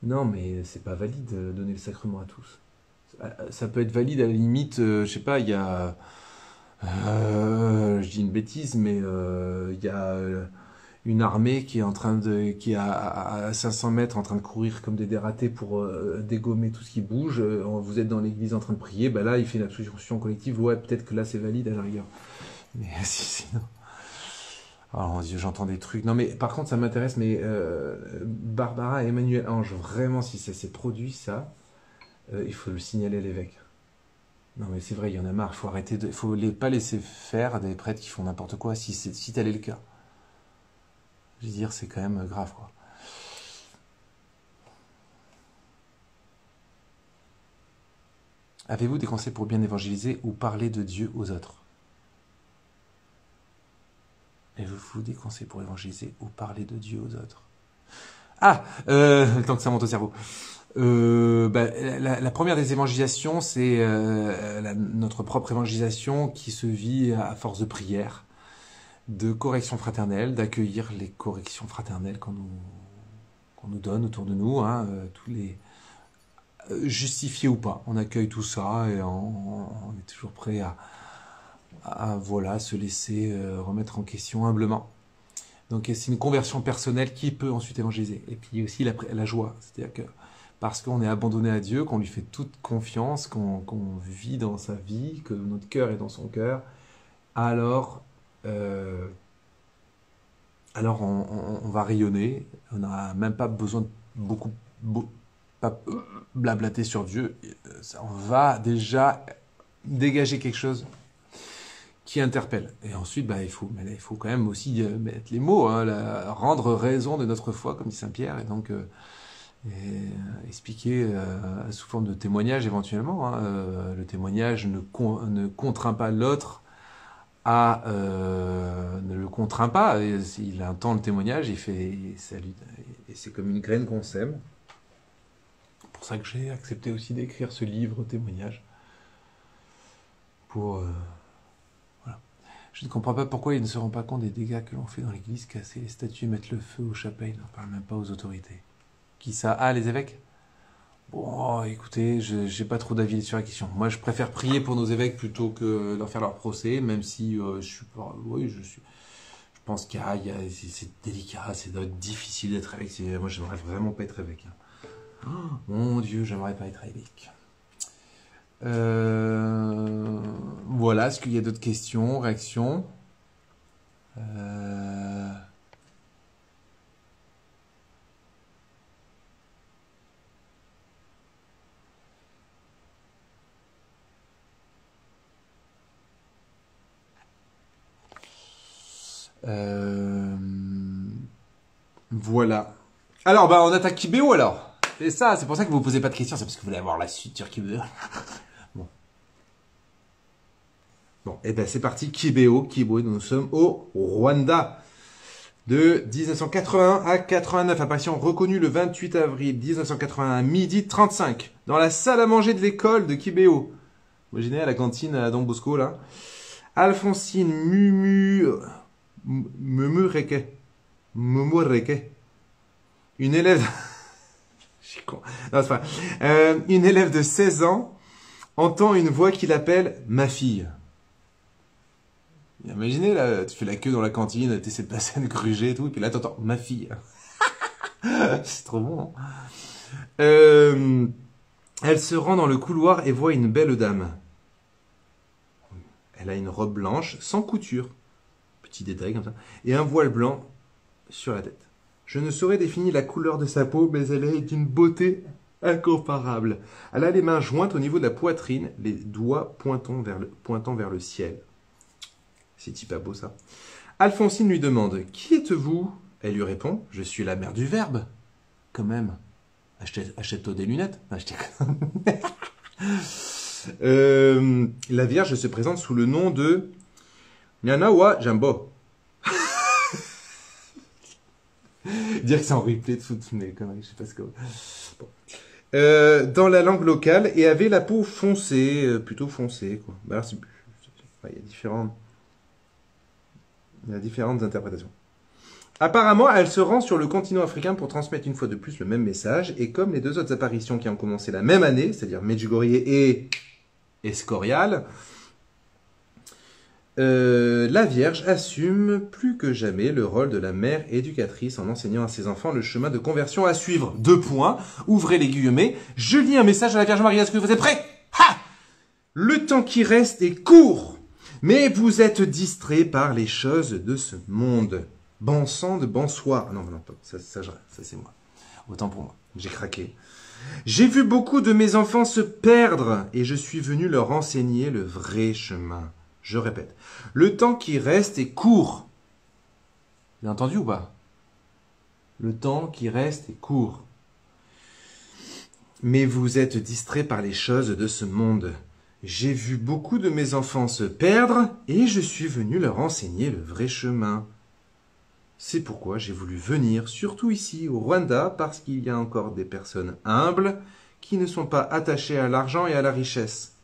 Non, mais c'est pas valide de donner le sacrement à tous. Ça peut être valide à la limite, je sais pas, il y a... je dis une bêtise, mais il y a une armée qui est à 500 mètres en train de courir comme des dératés pour dégommer tout ce qui bouge. Vous êtes dans l'église en train de prier, bah là il fait une absolution collective. Ouais, peut-être que là c'est valide à la rigueur. Mais sinon. Oh mon Dieu, j'entends des trucs. Non mais par contre ça m'intéresse, mais Barbara et Emmanuel Ange, vraiment si ça s'est produit ça, il faut le signaler à l'évêque. Non mais c'est vrai, il y en a marre, il faut pas laisser faire des prêtres qui font n'importe quoi si tel est le cas. Je veux dire, c'est quand même grave, quoi. Avez-vous des conseils pour bien évangéliser ou parler de Dieu aux autres? Avez-vous des conseils pour évangéliser ou parler de Dieu aux autres? Ah, le temps que ça monte au cerveau. Bah, la première des évangélisations, c'est notre propre évangélisation qui se vit à force de prière, de correction fraternelle, d'accueillir les corrections fraternelles qu'on nous donne autour de nous, hein, tous les justifiés ou pas. On accueille tout ça et on est toujours prêt à voilà, se laisser remettre en question humblement. Donc c'est une conversion personnelle qui peut ensuite évangéliser. Et puis aussi la joie, c'est-à-dire que parce qu'on est abandonné à Dieu, qu'on lui fait toute confiance, qu'on vit dans sa vie, que notre cœur est dans son cœur, alors on va rayonner. On n'a même pas besoin de pas blablater sur Dieu. On va déjà dégager quelque chose qui interpelle. Et ensuite, bah, il faut quand même aussi mettre les mots, hein, rendre raison de notre foi, comme dit Saint Pierre, et donc expliquer sous forme de témoignage éventuellement. Hein, le témoignage ne contraint pas l'autre ne le contraint pas. Il entend le témoignage, il fait, et c'est comme une graine qu'on sème. C'est pour ça que j'ai accepté aussi d'écrire ce livre témoignage. Pour voilà. Je ne comprends pas pourquoi ils ne se rendent pas compte des dégâts que l'on fait dans l'église, casser les statues, mettre le feu aux chapelles. Ils n'en parlent même pas aux autorités. Qui ça? Ah, les évêques? Bon, écoutez, je n'ai pas trop d'avis sur la question. Moi, je préfère prier pour nos évêques plutôt que leur faire leur procès, même si je suis pas... Oui, je pense c'est délicat, c'est difficile d'être évêque. Moi, j'aimerais vraiment pas être évêque. Hein. Oh, mon Dieu, j'aimerais pas être évêque. Voilà, est-ce qu'il y a d'autres questions, réactions? Euh, Voilà. Alors, bah, on attaque Kibéo, alors. C'est ça, c'est pour ça que vous ne posez pas de questions, c'est parce que vous voulez avoir la suite sur Kibéo. Bon. Bon, et ben c'est parti, Kibéo, nous sommes au Rwanda. De 1981 à 89, apparition reconnue le 28 avril 1981 à midi 35, dans la salle à manger de l'école de Kibéo. Imaginez à la cantine à Don Bosco, là. Alphonsine Mumureke. Une élève... Je suis con. Non, c'est pas... une élève de 16 ans entend une voix qui l'appelle « ma fille ». Imaginez, là, tu fais la queue dans la cantine, tu essaies de passer une grugée et tout, et puis là, t'entends « ma fille ». C'est trop bon, hein. Elle se rend dans le couloir et voit une belle dame. Elle a une robe blanche, sans couture, petit détail comme ça, et un voile blanc sur la tête. Je ne saurais définir la couleur de sa peau, mais elle est d'une beauté incomparable. Elle a les mains jointes au niveau de la poitrine, les doigts pointant vers le ciel. C'est pas beau ça. Alphonsine lui demande « Qui êtes-vous » Elle lui répond « Je suis la mère du Verbe. » Quand même. Achète-toi des lunettes. La Vierge se présente sous le nom de Nyanawa Jambo. Dire que c'est en replay de foot, mais conneries, je sais pas ce que... Bon. Dans la langue locale, et avait la peau foncée, plutôt foncée, quoi. Bah, il y a différentes interprétations. Apparemment, elle se rend sur le continent africain pour transmettre une fois de plus le même message, et comme les deux autres apparitions qui ont commencé la même année, c'est-à-dire Medjugorje et Escorial, la Vierge assume plus que jamais le rôle de la mère éducatrice en enseignant à ses enfants le chemin de conversion à suivre. 2 points, ouvrez les guillemets, je lis un message à la Vierge Marie, est-ce que vous êtes prêts? Ha! Le temps qui reste est court, mais vous êtes distrait par les choses de ce monde. Bon sang de bonsoir. Non, ça c'est moi. Autant pour moi, j'ai craqué. J'ai vu beaucoup de mes enfants se perdre et je suis venu leur enseigner le vrai chemin. Je répète, le temps qui reste est court. Vous avez entendu ou pas? Le temps qui reste est court. Mais vous êtes distrait par les choses de ce monde. J'ai vu beaucoup de mes enfants se perdre et je suis venu leur enseigner le vrai chemin. C'est pourquoi j'ai voulu venir, surtout ici au Rwanda, parce qu'il y a encore des personnes humbles qui ne sont pas attachées à l'argent et à la richesse.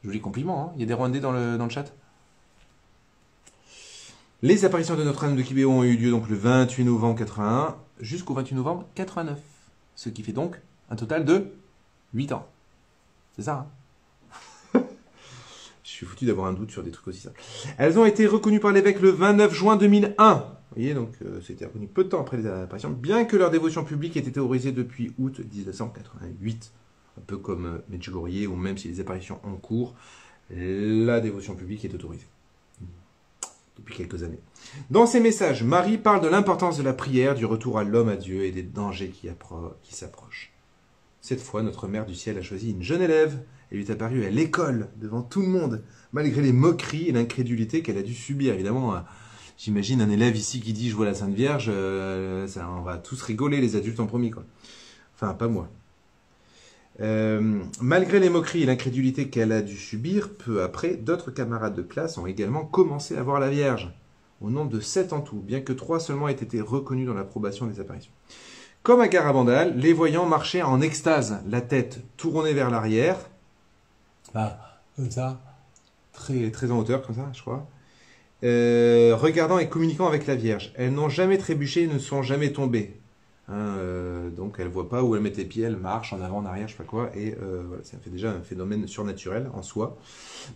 Joli compliment, hein. Il y a des Rwandais dans le chat. Les apparitions de Notre-Dame de Kibéo ont eu lieu donc le 28 novembre 81 jusqu'au 28 novembre 89. Ce qui fait donc un total de 8 ans. C'est ça, hein? Je suis foutu d'avoir un doute sur des trucs aussi simples. Elles ont été reconnues par l'évêque le 29 juin 2001. Vous voyez, donc c'était reconnu peu de temps après les apparitions, bien que leur dévotion publique ait été autorisée depuis août 1988. Un peu comme Medjugorje, ou même si les apparitions en cours, la dévotion publique est autorisée. Depuis quelques années. Dans ses messages, Marie parle de l'importance de la prière, du retour à l'homme à Dieu et des dangers qui s'approchent. Cette fois, notre Mère du Ciel a choisi une jeune élève. Elle lui est apparue à l'école, devant tout le monde, malgré les moqueries et l'incrédulité qu'elle a dû subir. Évidemment, j'imagine un élève ici qui dit « Je vois la Sainte Vierge », on va tous rigoler, les adultes en premier, quoi. Enfin, pas moi. Malgré les moqueries et l'incrédulité qu'elle a dû subir, peu après, d'autres camarades de classe ont également commencé à voir la Vierge, au nombre de 7 en tout, bien que 3 seulement aient été reconnus dans l'approbation des apparitions. Comme à Garabandal, les voyants marchaient en extase, la tête tournée vers l'arrière, comme ça, très en hauteur, comme ça, je crois, regardant et communiquant avec la Vierge. Elles n'ont jamais trébuché et ne sont jamais tombées. Donc elle voit pas où elle met les pieds, elle marche en avant, en arrière, je sais pas quoi, et voilà, ça fait déjà un phénomène surnaturel en soi.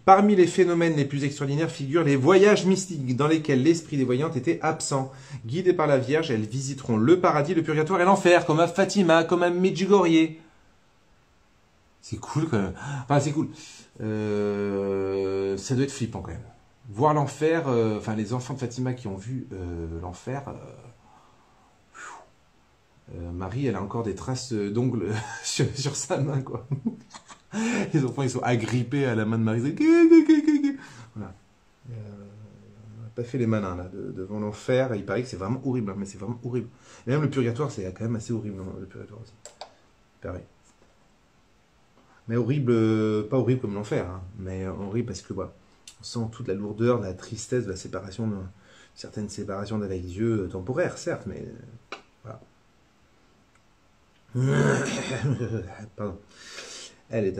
Parmi les phénomènes les plus extraordinaires figurent les voyages mystiques, dans lesquels l'esprit des voyantes était absent. Guidées par la Vierge, elles visiteront le paradis, le purgatoire et l'enfer, comme à Fatima, comme à Medjugorje. C'est cool quand même. Enfin, c'est cool. Ça doit être flippant quand même. Voir l'enfer, enfin les enfants de Fatima qui ont vu l'enfer... Marie, elle a encore des traces d'ongles sur sa main, quoi. Les enfants, ils sont agrippés à la main de Marie. Voilà. pas fait les malins là, devant l'enfer. Il paraît que c'est vraiment horrible, hein, mais c'est vraiment horrible. Et même le purgatoire, c'est quand même assez horrible, hein, le purgatoire aussi. Pareil. Mais horrible, pas horrible comme l'enfer, hein, mais horrible parce que voilà, on sent toute la lourdeur, la tristesse de la séparation, certaines séparations d'avec Dieu temporaires, certes, mais voilà. Pardon. Elle est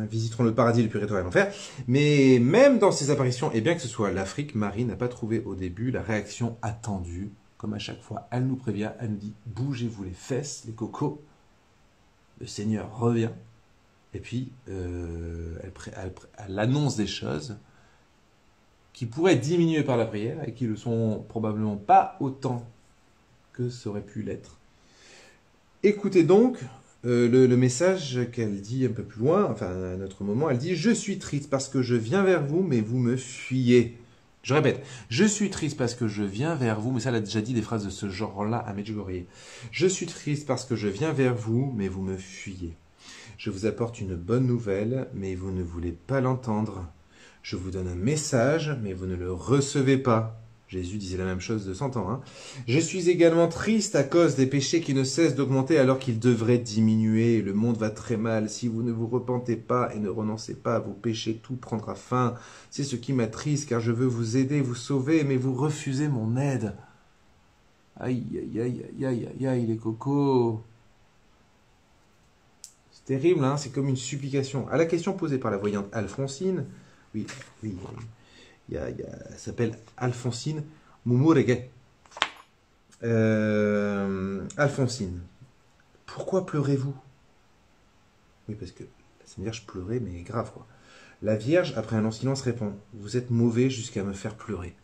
visiteront le paradis, le purgatoire et l'enfer. Mais même dans ces apparitions, et bien que ce soit l'Afrique, Marie n'a pas trouvé au début la réaction attendue. Comme à chaque fois, elle nous prévient, elle nous dit bougez-vous les fesses, les cocos. Le Seigneur revient. Et puis, elle annonce des choses qui pourraient diminuer par la prière et qui ne sont probablement pas autant que ça aurait pu l'être. Écoutez donc le message qu'elle dit un peu plus loin, enfin à un autre moment, elle dit « Je suis triste parce que je viens vers vous, mais vous me fuyez. » Je répète, « Je suis triste parce que je viens vers vous », mais ça elle a déjà dit des phrases de ce genre-là à Medjugorje. « Je suis triste parce que je viens vers vous, mais vous me fuyez. Je vous apporte une bonne nouvelle, mais vous ne voulez pas l'entendre. Je vous donne un message, mais vous ne le recevez pas. » Jésus disait la même chose de 100 ans. Hein. Je suis également triste à cause des péchés qui ne cessent d'augmenter alors qu'ils devraient diminuer. Le monde va très mal. Si vous ne vous repentez pas et ne renoncez pas à vos péchés, tout prendra fin. C'est ce qui m'attriste car je veux vous aider, vous sauver, mais vous refusez mon aide. Aïe, aïe, aïe, aïe, aïe, aïe, aïe, les cocos. C'est terrible, hein, c'est comme une supplication. À la question posée par la voyante Alphonsine, oui, elle s'appelle Alphonsine Mumurege. Alphonsine, pourquoi pleurez-vous? Oui, parce que la Sainte Vierge pleurait, mais grave, quoi. La Vierge, après un long silence, répond « Vous êtes mauvais jusqu'à me faire pleurer. »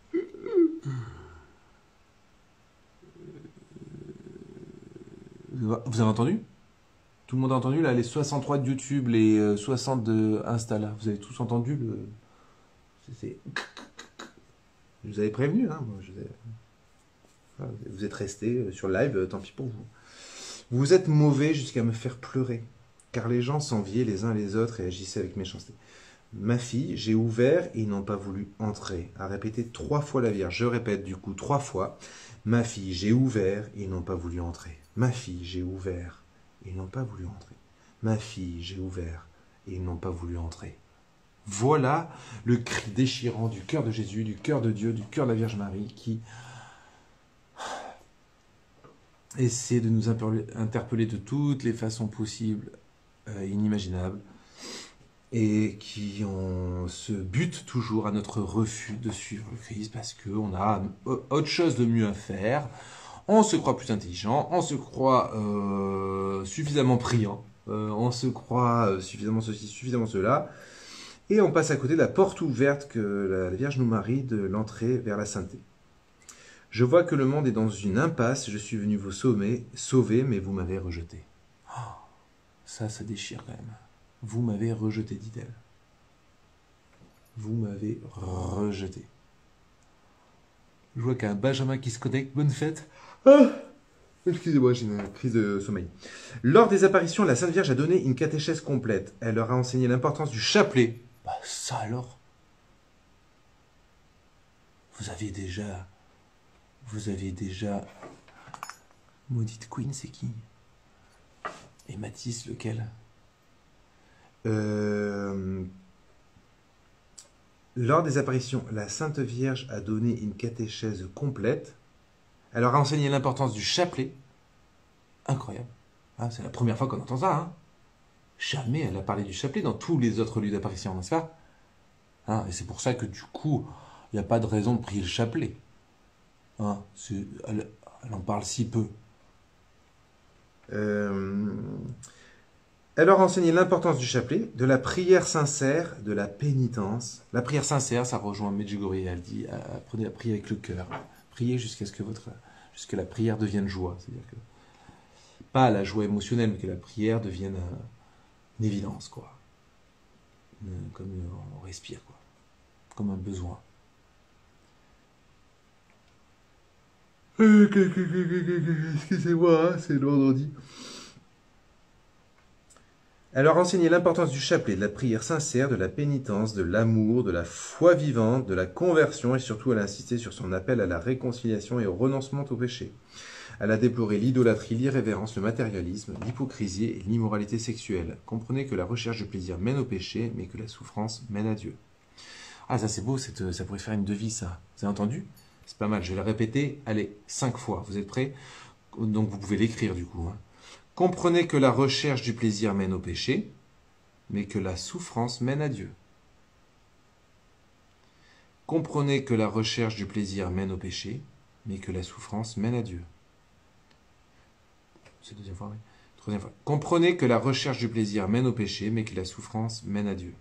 Vous avez entendu? Tout le monde a entendu, là, les 63 de YouTube, les 60 de Insta, là. Vous avez tous entendu le... Je vous avais prévenu, hein. Vous êtes restés sur live, tant pis pour vous. Vous êtes mauvais jusqu'à me faire pleurer, car les gens s'enviaient les uns les autres et agissaient avec méchanceté. Ma fille, j'ai ouvert et ils n'ont pas voulu entrer. A répété 3 fois la Vierge. Je répète du coup 3 fois. Ma fille, j'ai ouvert et ils n'ont pas voulu entrer. Ma fille, j'ai ouvert et ils n'ont pas voulu entrer. Ma fille, j'ai ouvert et ils n'ont pas voulu entrer. Voilà le cri déchirant du cœur de Jésus, du cœur de Dieu, du cœur de la Vierge Marie qui essaie de nous interpeller de toutes les façons possibles, inimaginables, et qui se bute toujours à notre refus de suivre le Christ parce qu'on a autre chose de mieux à faire, on se croit plus intelligent, on se croit suffisamment priant, on se croit suffisamment ceci, suffisamment cela, et on passe à côté de la porte ouverte que la Vierge nous marie de l'entrée vers la sainteté. Je vois que le monde est dans une impasse, je suis venu vous sauver, mais vous m'avez rejeté. Oh, ça déchire quand même. Vous m'avez rejeté, dit-elle. Vous m'avez rejeté. Je vois qu'il y a un Benjamin qui se connecte. Bonne fête. Ah, excusez-moi, j'ai une crise de sommeil. Lors des apparitions, la Sainte Vierge a donné une catéchèse complète. Elle leur a enseigné l'importance du chapelet. Bah ça alors. Vous avez déjà... Maudite Queen, c'est qui? Et Mathis, lequel? Lors des apparitions, la Sainte Vierge a donné une catéchèse complète. Elle leur a enseigné l'importance du chapelet. Incroyable. Hein, c'est la première fois qu'on entend ça. Hein. Jamais elle a parlé du chapelet dans tous les autres lieux d'apparition, n'est-ce pas? Hein, et c'est pour ça que du coup, il n'y a pas de raison de prier le chapelet. Hein, elle en parle si peu. Elle leur a enseigné l'importance du chapelet, de la prière sincère, de la pénitence. La prière sincère, ça rejoint Medjugorje. Elle dit apprenez à prier avec le cœur. Priez jusqu'à ce que la prière devienne joie. C'est-à-dire que pas la joie émotionnelle, mais que la prière devienne une évidence, quoi. Comme on respire, quoi. Comme un besoin. Excusez-moi, hein, c'est le vendredi. Elle leur enseignait l'importance du chapelet, de la prière sincère, de la pénitence, de l'amour, de la foi vivante, de la conversion et surtout elle insistait sur son appel à la réconciliation et au renoncement au péché. Elle a déploré l'idolâtrie, l'irrévérence, le matérialisme, l'hypocrisie et l'immoralité sexuelle. Comprenez que la recherche du plaisir mène au péché, mais que la souffrance mène à Dieu. Ah, ça c'est beau, ça pourrait faire une devise, ça. Vous avez entendu? C'est pas mal, je vais la répéter, allez, 5 fois. Vous êtes prêts? Donc vous pouvez l'écrire du coup. Comprenez que la recherche du plaisir mène au péché, mais que la souffrance mène à Dieu. Comprenez que la recherche du plaisir mène au péché, mais que la souffrance mène à Dieu. C'est la deuxième fois, oui. Troisième fois. Comprenez que la recherche du plaisir mène au péché, mais que la souffrance mène à Dieu.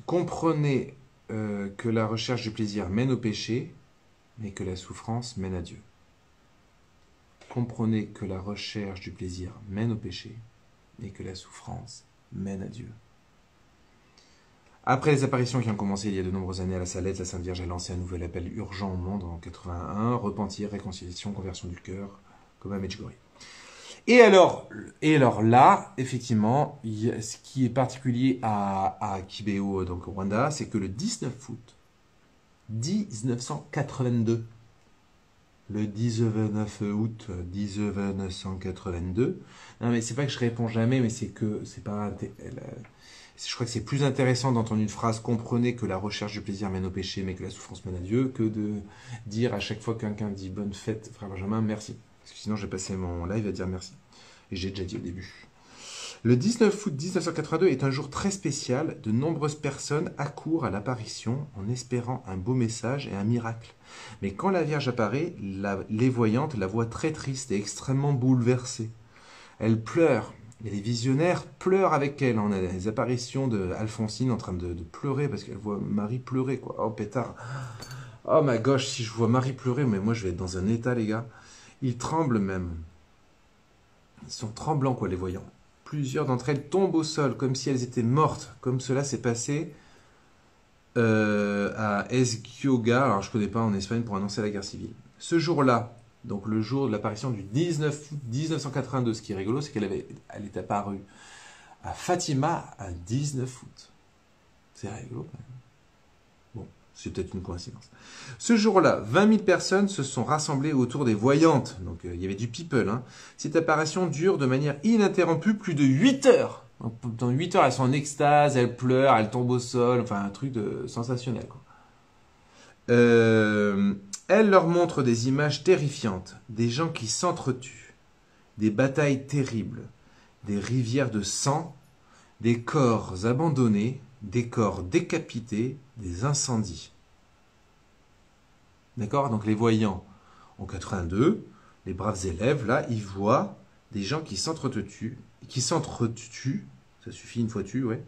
Comprenez que la recherche du plaisir mène au péché, mais que la souffrance mène à Dieu. Comprenez que la recherche du plaisir mène au péché, mais que la souffrance mène à Dieu. Après les apparitions qui ont commencé il y a de nombreuses années à la Salette, la Sainte Vierge a lancé un nouvel appel urgent au monde en 81, repentir, réconciliation, conversion du cœur, comme à Medjugorje. Et alors là, effectivement, ce qui est particulier à Kibeho, donc au Rwanda, c'est que le 19 août 1982, le 19 août 1982, non mais c'est pas que je réponds jamais, mais c'est que c'est pas... Je crois que c'est plus intéressant d'entendre une phrase « Comprenez que la recherche du plaisir mène au péché, mais que la souffrance mène à Dieu » que de dire à chaque fois que quelqu'un dit « Bonne fête, frère Benjamin, merci ». Parce que sinon, j'ai passé mon live à dire merci. Et j'ai déjà dit au début. Le 19 août 1982 est un jour très spécial. De nombreuses personnes accourent à l'apparition en espérant un beau message et un miracle. Mais quand la Vierge apparaît, les voyantes la voient très triste et extrêmement bouleversée. Elle pleure. Et les visionnaires pleurent avec elle. On a les apparitions d'Alphonsine en train de pleurer parce qu'elle voit Marie pleurer, quoi. Oh, pétard. Oh, ma gosh, si je vois Marie pleurer, mais moi, je vais être dans un état, les gars. Ils tremblent même. Ils sont tremblants, quoi, les voyants. Plusieurs d'entre elles tombent au sol, comme si elles étaient mortes. Comme cela s'est passé à Ezquioga, alors je ne connais pas, en Espagne, pour annoncer la guerre civile. Ce jour-là, donc le jour de l'apparition du 19 août 1982, ce qui est rigolo, c'est qu'elle est apparue à Fatima à 19 août. C'est rigolo, quand même. Bon, c'est peut-être une coïncidence. Ce jour-là, 20 000 personnes se sont rassemblées autour des voyantes. Donc il y avait du people. Cette apparition dure de manière ininterrompue plus de 8 heures. Donc, pendant 8 heures, elles sont en extase, elles pleurent, elles tombent au sol. Enfin, un truc sensationnel, quoi. Elle leur montre des images terrifiantes, des gens qui s'entretuent, des batailles terribles, des rivières de sang, des corps abandonnés, des corps décapités, des incendies. D'accord? Donc les voyants en 82, les braves élèves, là, ils voient des gens qui s'entretuent, ça suffit une fois tu, ouais,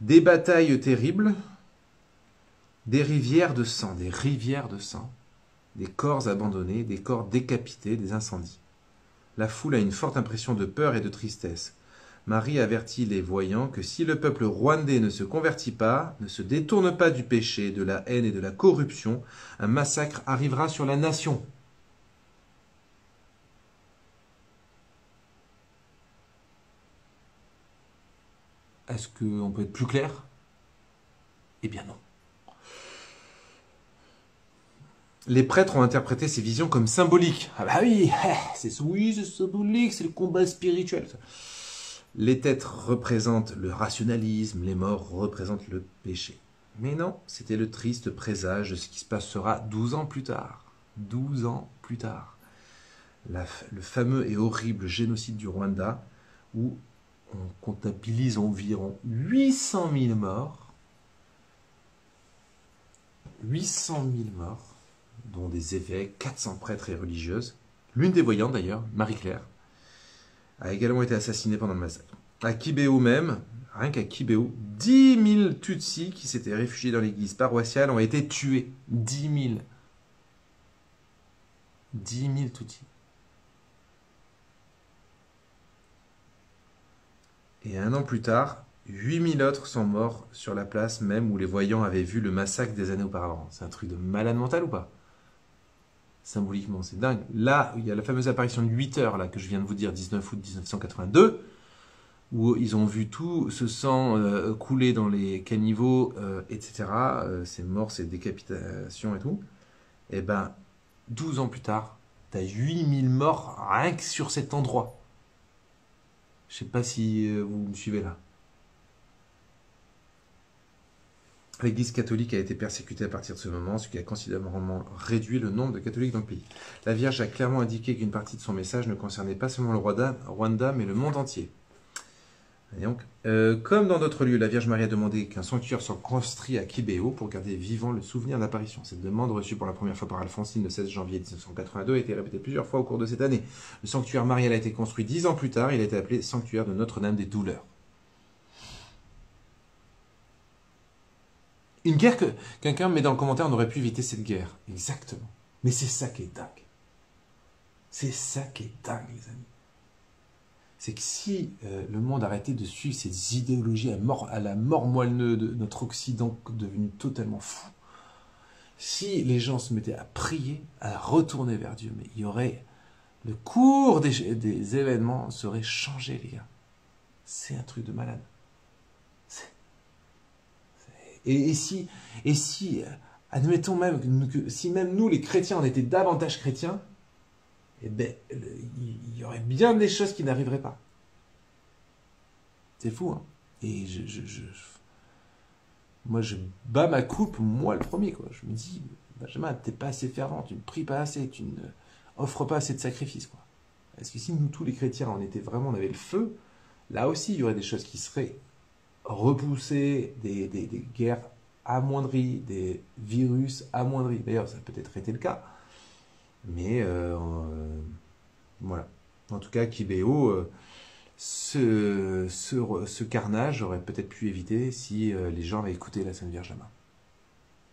des batailles terribles, des rivières de sang, des corps abandonnés, des corps décapités, des incendies. La foule a une forte impression de peur et de tristesse. Marie avertit les voyants que si le peuple rwandais ne se convertit pas, ne se détourne pas du péché, de la haine et de la corruption, un massacre arrivera sur la nation. Est-ce qu'on peut être plus clair? Eh bien non. Les prêtres ont interprété ces visions comme symboliques. Ah bah oui, c'est symbolique, c'est le combat spirituel. Les têtes représentent le rationalisme, les morts représentent le péché. Mais non, c'était le triste présage de ce qui se passera 12 ans plus tard. 12 ans plus tard. Le fameux et horrible génocide du Rwanda, où on comptabilise environ 800 000 morts. 800 000 morts, dont des évêques, 400 prêtres et religieuses. L'une des voyantes d'ailleurs, Marie-Claire, a également été assassinée pendant le massacre. À Kibeho même, rien qu'à Kibeho, 10 000 Tutsis qui s'étaient réfugiés dans l'église paroissiale ont été tués. 10 000. 10 000 Tutsis. Et un an plus tard, 8 000 autres sont morts sur la place même où les voyants avaient vu le massacre des années auparavant. C'est un truc de malade mental ou pas? symboliquement, c'est dingue. Là, il y a la fameuse apparition de 8 heures, là, que je viens de vous dire, 19 août 1982, où ils ont vu tout ce sang couler dans les caniveaux, etc. Ces morts, ces décapitations et tout. Et ben, 12 ans plus tard, t'as 8000 morts rien que sur cet endroit. Je sais pas si vous me suivez là. L'Église catholique a été persécutée à partir de ce moment, ce qui a considérablement réduit le nombre de catholiques dans le pays. La Vierge a clairement indiqué qu'une partie de son message ne concernait pas seulement le Rwanda, mais le monde entier. Et donc, comme dans d'autres lieux, la Vierge Marie a demandé qu'un sanctuaire soit construit à Kibeho pour garder vivant le souvenir de l'apparition. Cette demande, reçue pour la première fois par Alphonsine le 16 janvier 1982, a été répétée plusieurs fois au cours de cette année. Le sanctuaire marial a été construit 10 ans plus tard. Il a été appelé sanctuaire de Notre-Dame des Douleurs. Une guerre que quelqu'un met dans le commentaire, on aurait pu éviter cette guerre. Exactement. Mais c'est ça qui est dingue. C'est ça qui est dingue, les amis. C'est que si le monde arrêtait de suivre ces idéologies à la mort moelle-neu de notre Occident devenu totalement fou, si les gens se mettaient à prier, à retourner vers Dieu, mais il y aurait le cours des événements serait changé, les gars. C'est un truc de malade. Et si, admettons même que si même nous, les chrétiens, on était davantage chrétiens, eh ben, il y aurait bien des choses qui n'arriveraient pas. C'est fou, hein. Et moi, je bats ma coupe, moi le premier, quoi. Je me dis, Benjamin, t'es pas assez fervent, tu ne pries pas assez, tu ne offres pas assez de sacrifices, quoi. Parce que si nous, tous les chrétiens, on avait le feu, là aussi, il y aurait des choses qui seraient repoussées, des guerres amoindries, des virus amoindris. D'ailleurs, ça a peut-être été le cas. Mais voilà. En tout cas, Kibeho, ce carnage aurait peut-être pu éviter si les gens avaient écouté la Sainte Vierge là-bas.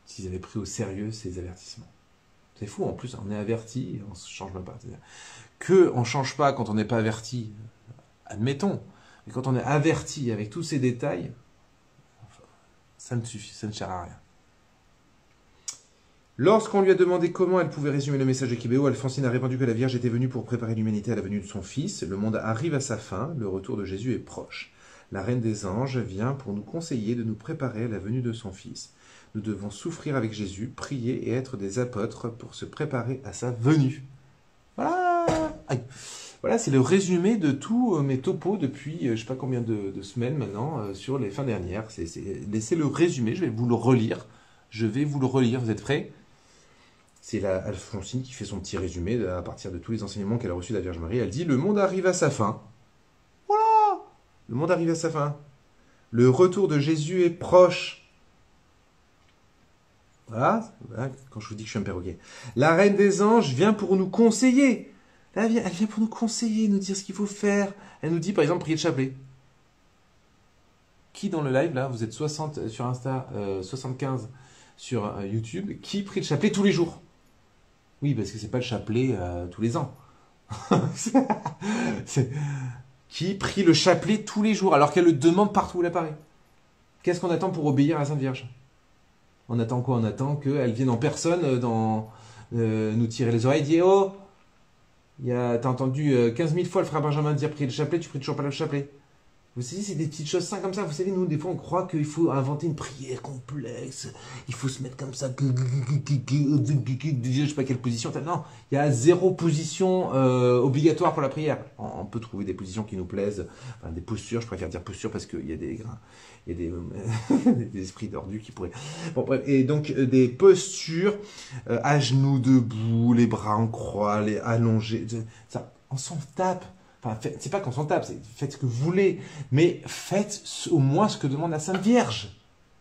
S'ils avaient pris au sérieux ces avertissements. C'est fou, en plus, on est averti, on ne change même pas. C'est-à-dire qu'on ne change pas quand on n'est pas averti, admettons. Mais quand on est averti avec tous ces détails, ça ne suffit, ça ne sert à rien. Lorsqu'on lui a demandé comment elle pouvait résumer le message de Kibeho, Alphonsine a répondu que la Vierge était venue pour préparer l'humanité à la venue de son Fils. Le monde arrive à sa fin, le retour de Jésus est proche. La Reine des Anges vient pour nous conseiller de nous préparer à la venue de son Fils. Nous devons souffrir avec Jésus, prier et être des apôtres pour se préparer à sa venue. Voilà. Aïe. Voilà, c'est le résumé de tous mes topos depuis je ne sais pas combien de semaines maintenant sur les fins dernières. C'est le résumé, je vais vous le relire. Vous êtes prêts? C'est Alphonsine qui fait son petit résumé à partir de tous les enseignements qu'elle a reçus de la Vierge Marie. Elle dit, le monde arrive à sa fin. Voilà. Le monde arrive à sa fin. Le retour de Jésus est proche. Voilà, quand je vous dis que je suis un perroquet. La Reine des Anges vient pour nous conseiller. Elle vient pour nous conseiller, nous dire ce qu'il faut faire. Elle nous dit, par exemple, prier le chapelet. Qui dans le live, là, vous êtes 60 sur Insta, 75 sur YouTube, qui prie le chapelet tous les jours? Oui, parce que c'est pas le chapelet tous les ans. Qui prie le chapelet tous les jours, alors qu'elle le demande partout où elle apparaît? Qu'est-ce qu'on attend pour obéir à la Sainte Vierge? On attend quoi? On attend qu'elle vienne en personne nous tirer les oreilles et dire, oh, t'as entendu 15 000 fois le frère Benjamin dire prier le chapelet, tu pries toujours pas le chapelet. Vous savez, c'est des petites choses simples comme ça. Vous savez, nous, des fois, on croit qu'il faut inventer une prière complexe. Il faut se mettre comme ça. Je sais pas quelle position. Non, il y a 0 position obligatoire pour la prière. On peut trouver des positions qui nous plaisent. Enfin, des postures, je préfère dire posture parce qu'il y a des des esprits tordus qui pourraient... Bon, bref. Et donc, des postures, à genoux debout, les bras en croix, les allongés. Ça, on s'en tape. Enfin, c'est pas qu'on s'en tape, faites ce que vous voulez, mais faites au moins ce que demande la Sainte Vierge.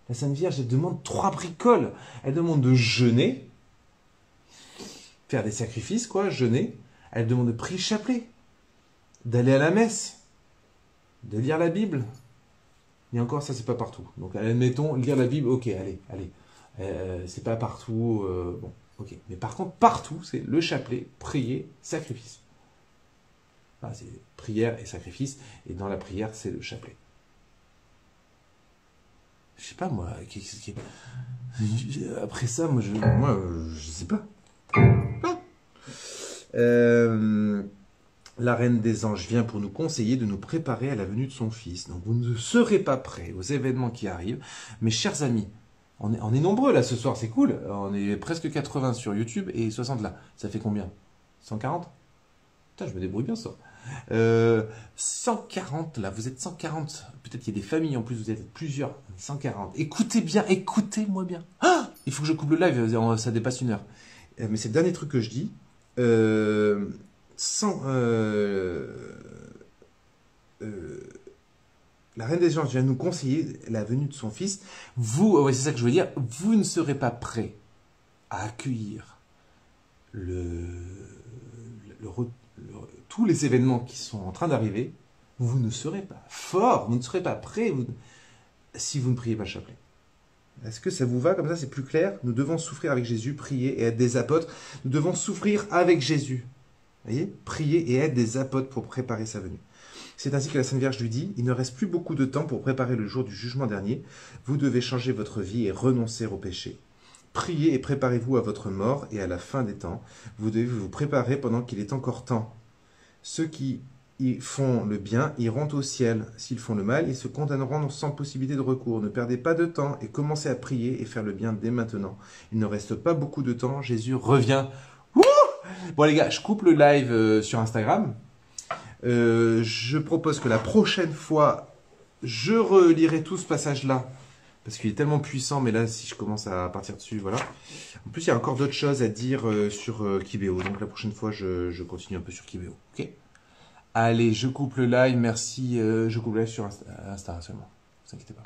La Sainte Vierge, elle demande 3 bricoles. Elle demande de jeûner, faire des sacrifices, quoi, jeûner. Elle demande de prier le chapelet, d'aller à la messe, de lire la Bible. Et encore, ça, c'est pas partout. Donc, admettons, lire la Bible, ok, allez. C'est pas partout, bon, ok. Mais par contre, partout, c'est le chapelet, prier, sacrifice. C'est prière et sacrifice, et dans la prière, c'est le chapelet. Je sais pas, moi, après ça, moi, je sais pas. Ah, La Reine des Anges vient pour nous conseiller de nous préparer à la venue de son Fils. Donc vous ne serez pas prêts aux événements qui arrivent. Mes chers amis, on est nombreux là ce soir, c'est cool. On est presque 80 sur YouTube et 60 là. Ça fait combien? 140? Putain, je me débrouille bien ça. 140 là, vous êtes 140. Peut-être qu'il y a des familles en plus, vous êtes plusieurs. 140. Écoutez bien, écoutez-moi bien. Ah, il faut que je coupe le live, ça dépasse 1 heure. Mais c'est le dernier truc que je dis. La Reine des Anges vient nous conseiller la venue de son Fils. Vous, ouais, c'est ça que je veux dire, vous ne serez pas prêts à accueillir tous les événements qui sont en train d'arriver. Vous ne serez pas forts, vous ne serez pas prêts si vous ne priez pas le chapelet. Est-ce que ça vous va comme ça, c'est plus clair? Nous devons souffrir avec Jésus, prier et être des apôtres. Nous devons souffrir avec Jésus. Vous voyez? Prier et être des apôtres pour préparer sa venue. C'est ainsi que la Sainte Vierge lui dit, il ne reste plus beaucoup de temps pour préparer le jour du jugement dernier. Vous devez changer votre vie et renoncer au péché. Priez et préparez-vous à votre mort et à la fin des temps. Vous devez vous préparer pendant qu'il est encore temps. Ceux qui font le bien iront au ciel. S'ils font le mal, ils se condamneront sans possibilité de recours. Ne perdez pas de temps et commencez à prier et faire le bien dès maintenant. Il ne reste pas beaucoup de temps. Jésus revient. Wouh! Bon les gars, je coupe le live sur Instagram. Je propose que la prochaine fois, je relirai tout ce passage-là. Parce qu'il est tellement puissant, mais là, si je commence à partir dessus, voilà. En plus, il y a encore d'autres choses à dire sur Kibéo. Donc la prochaine fois, je continue un peu sur Kibéo. Ok? Allez, je coupe le live. Merci. Je coupe le live sur Insta seulement. Ne vous inquiétez pas.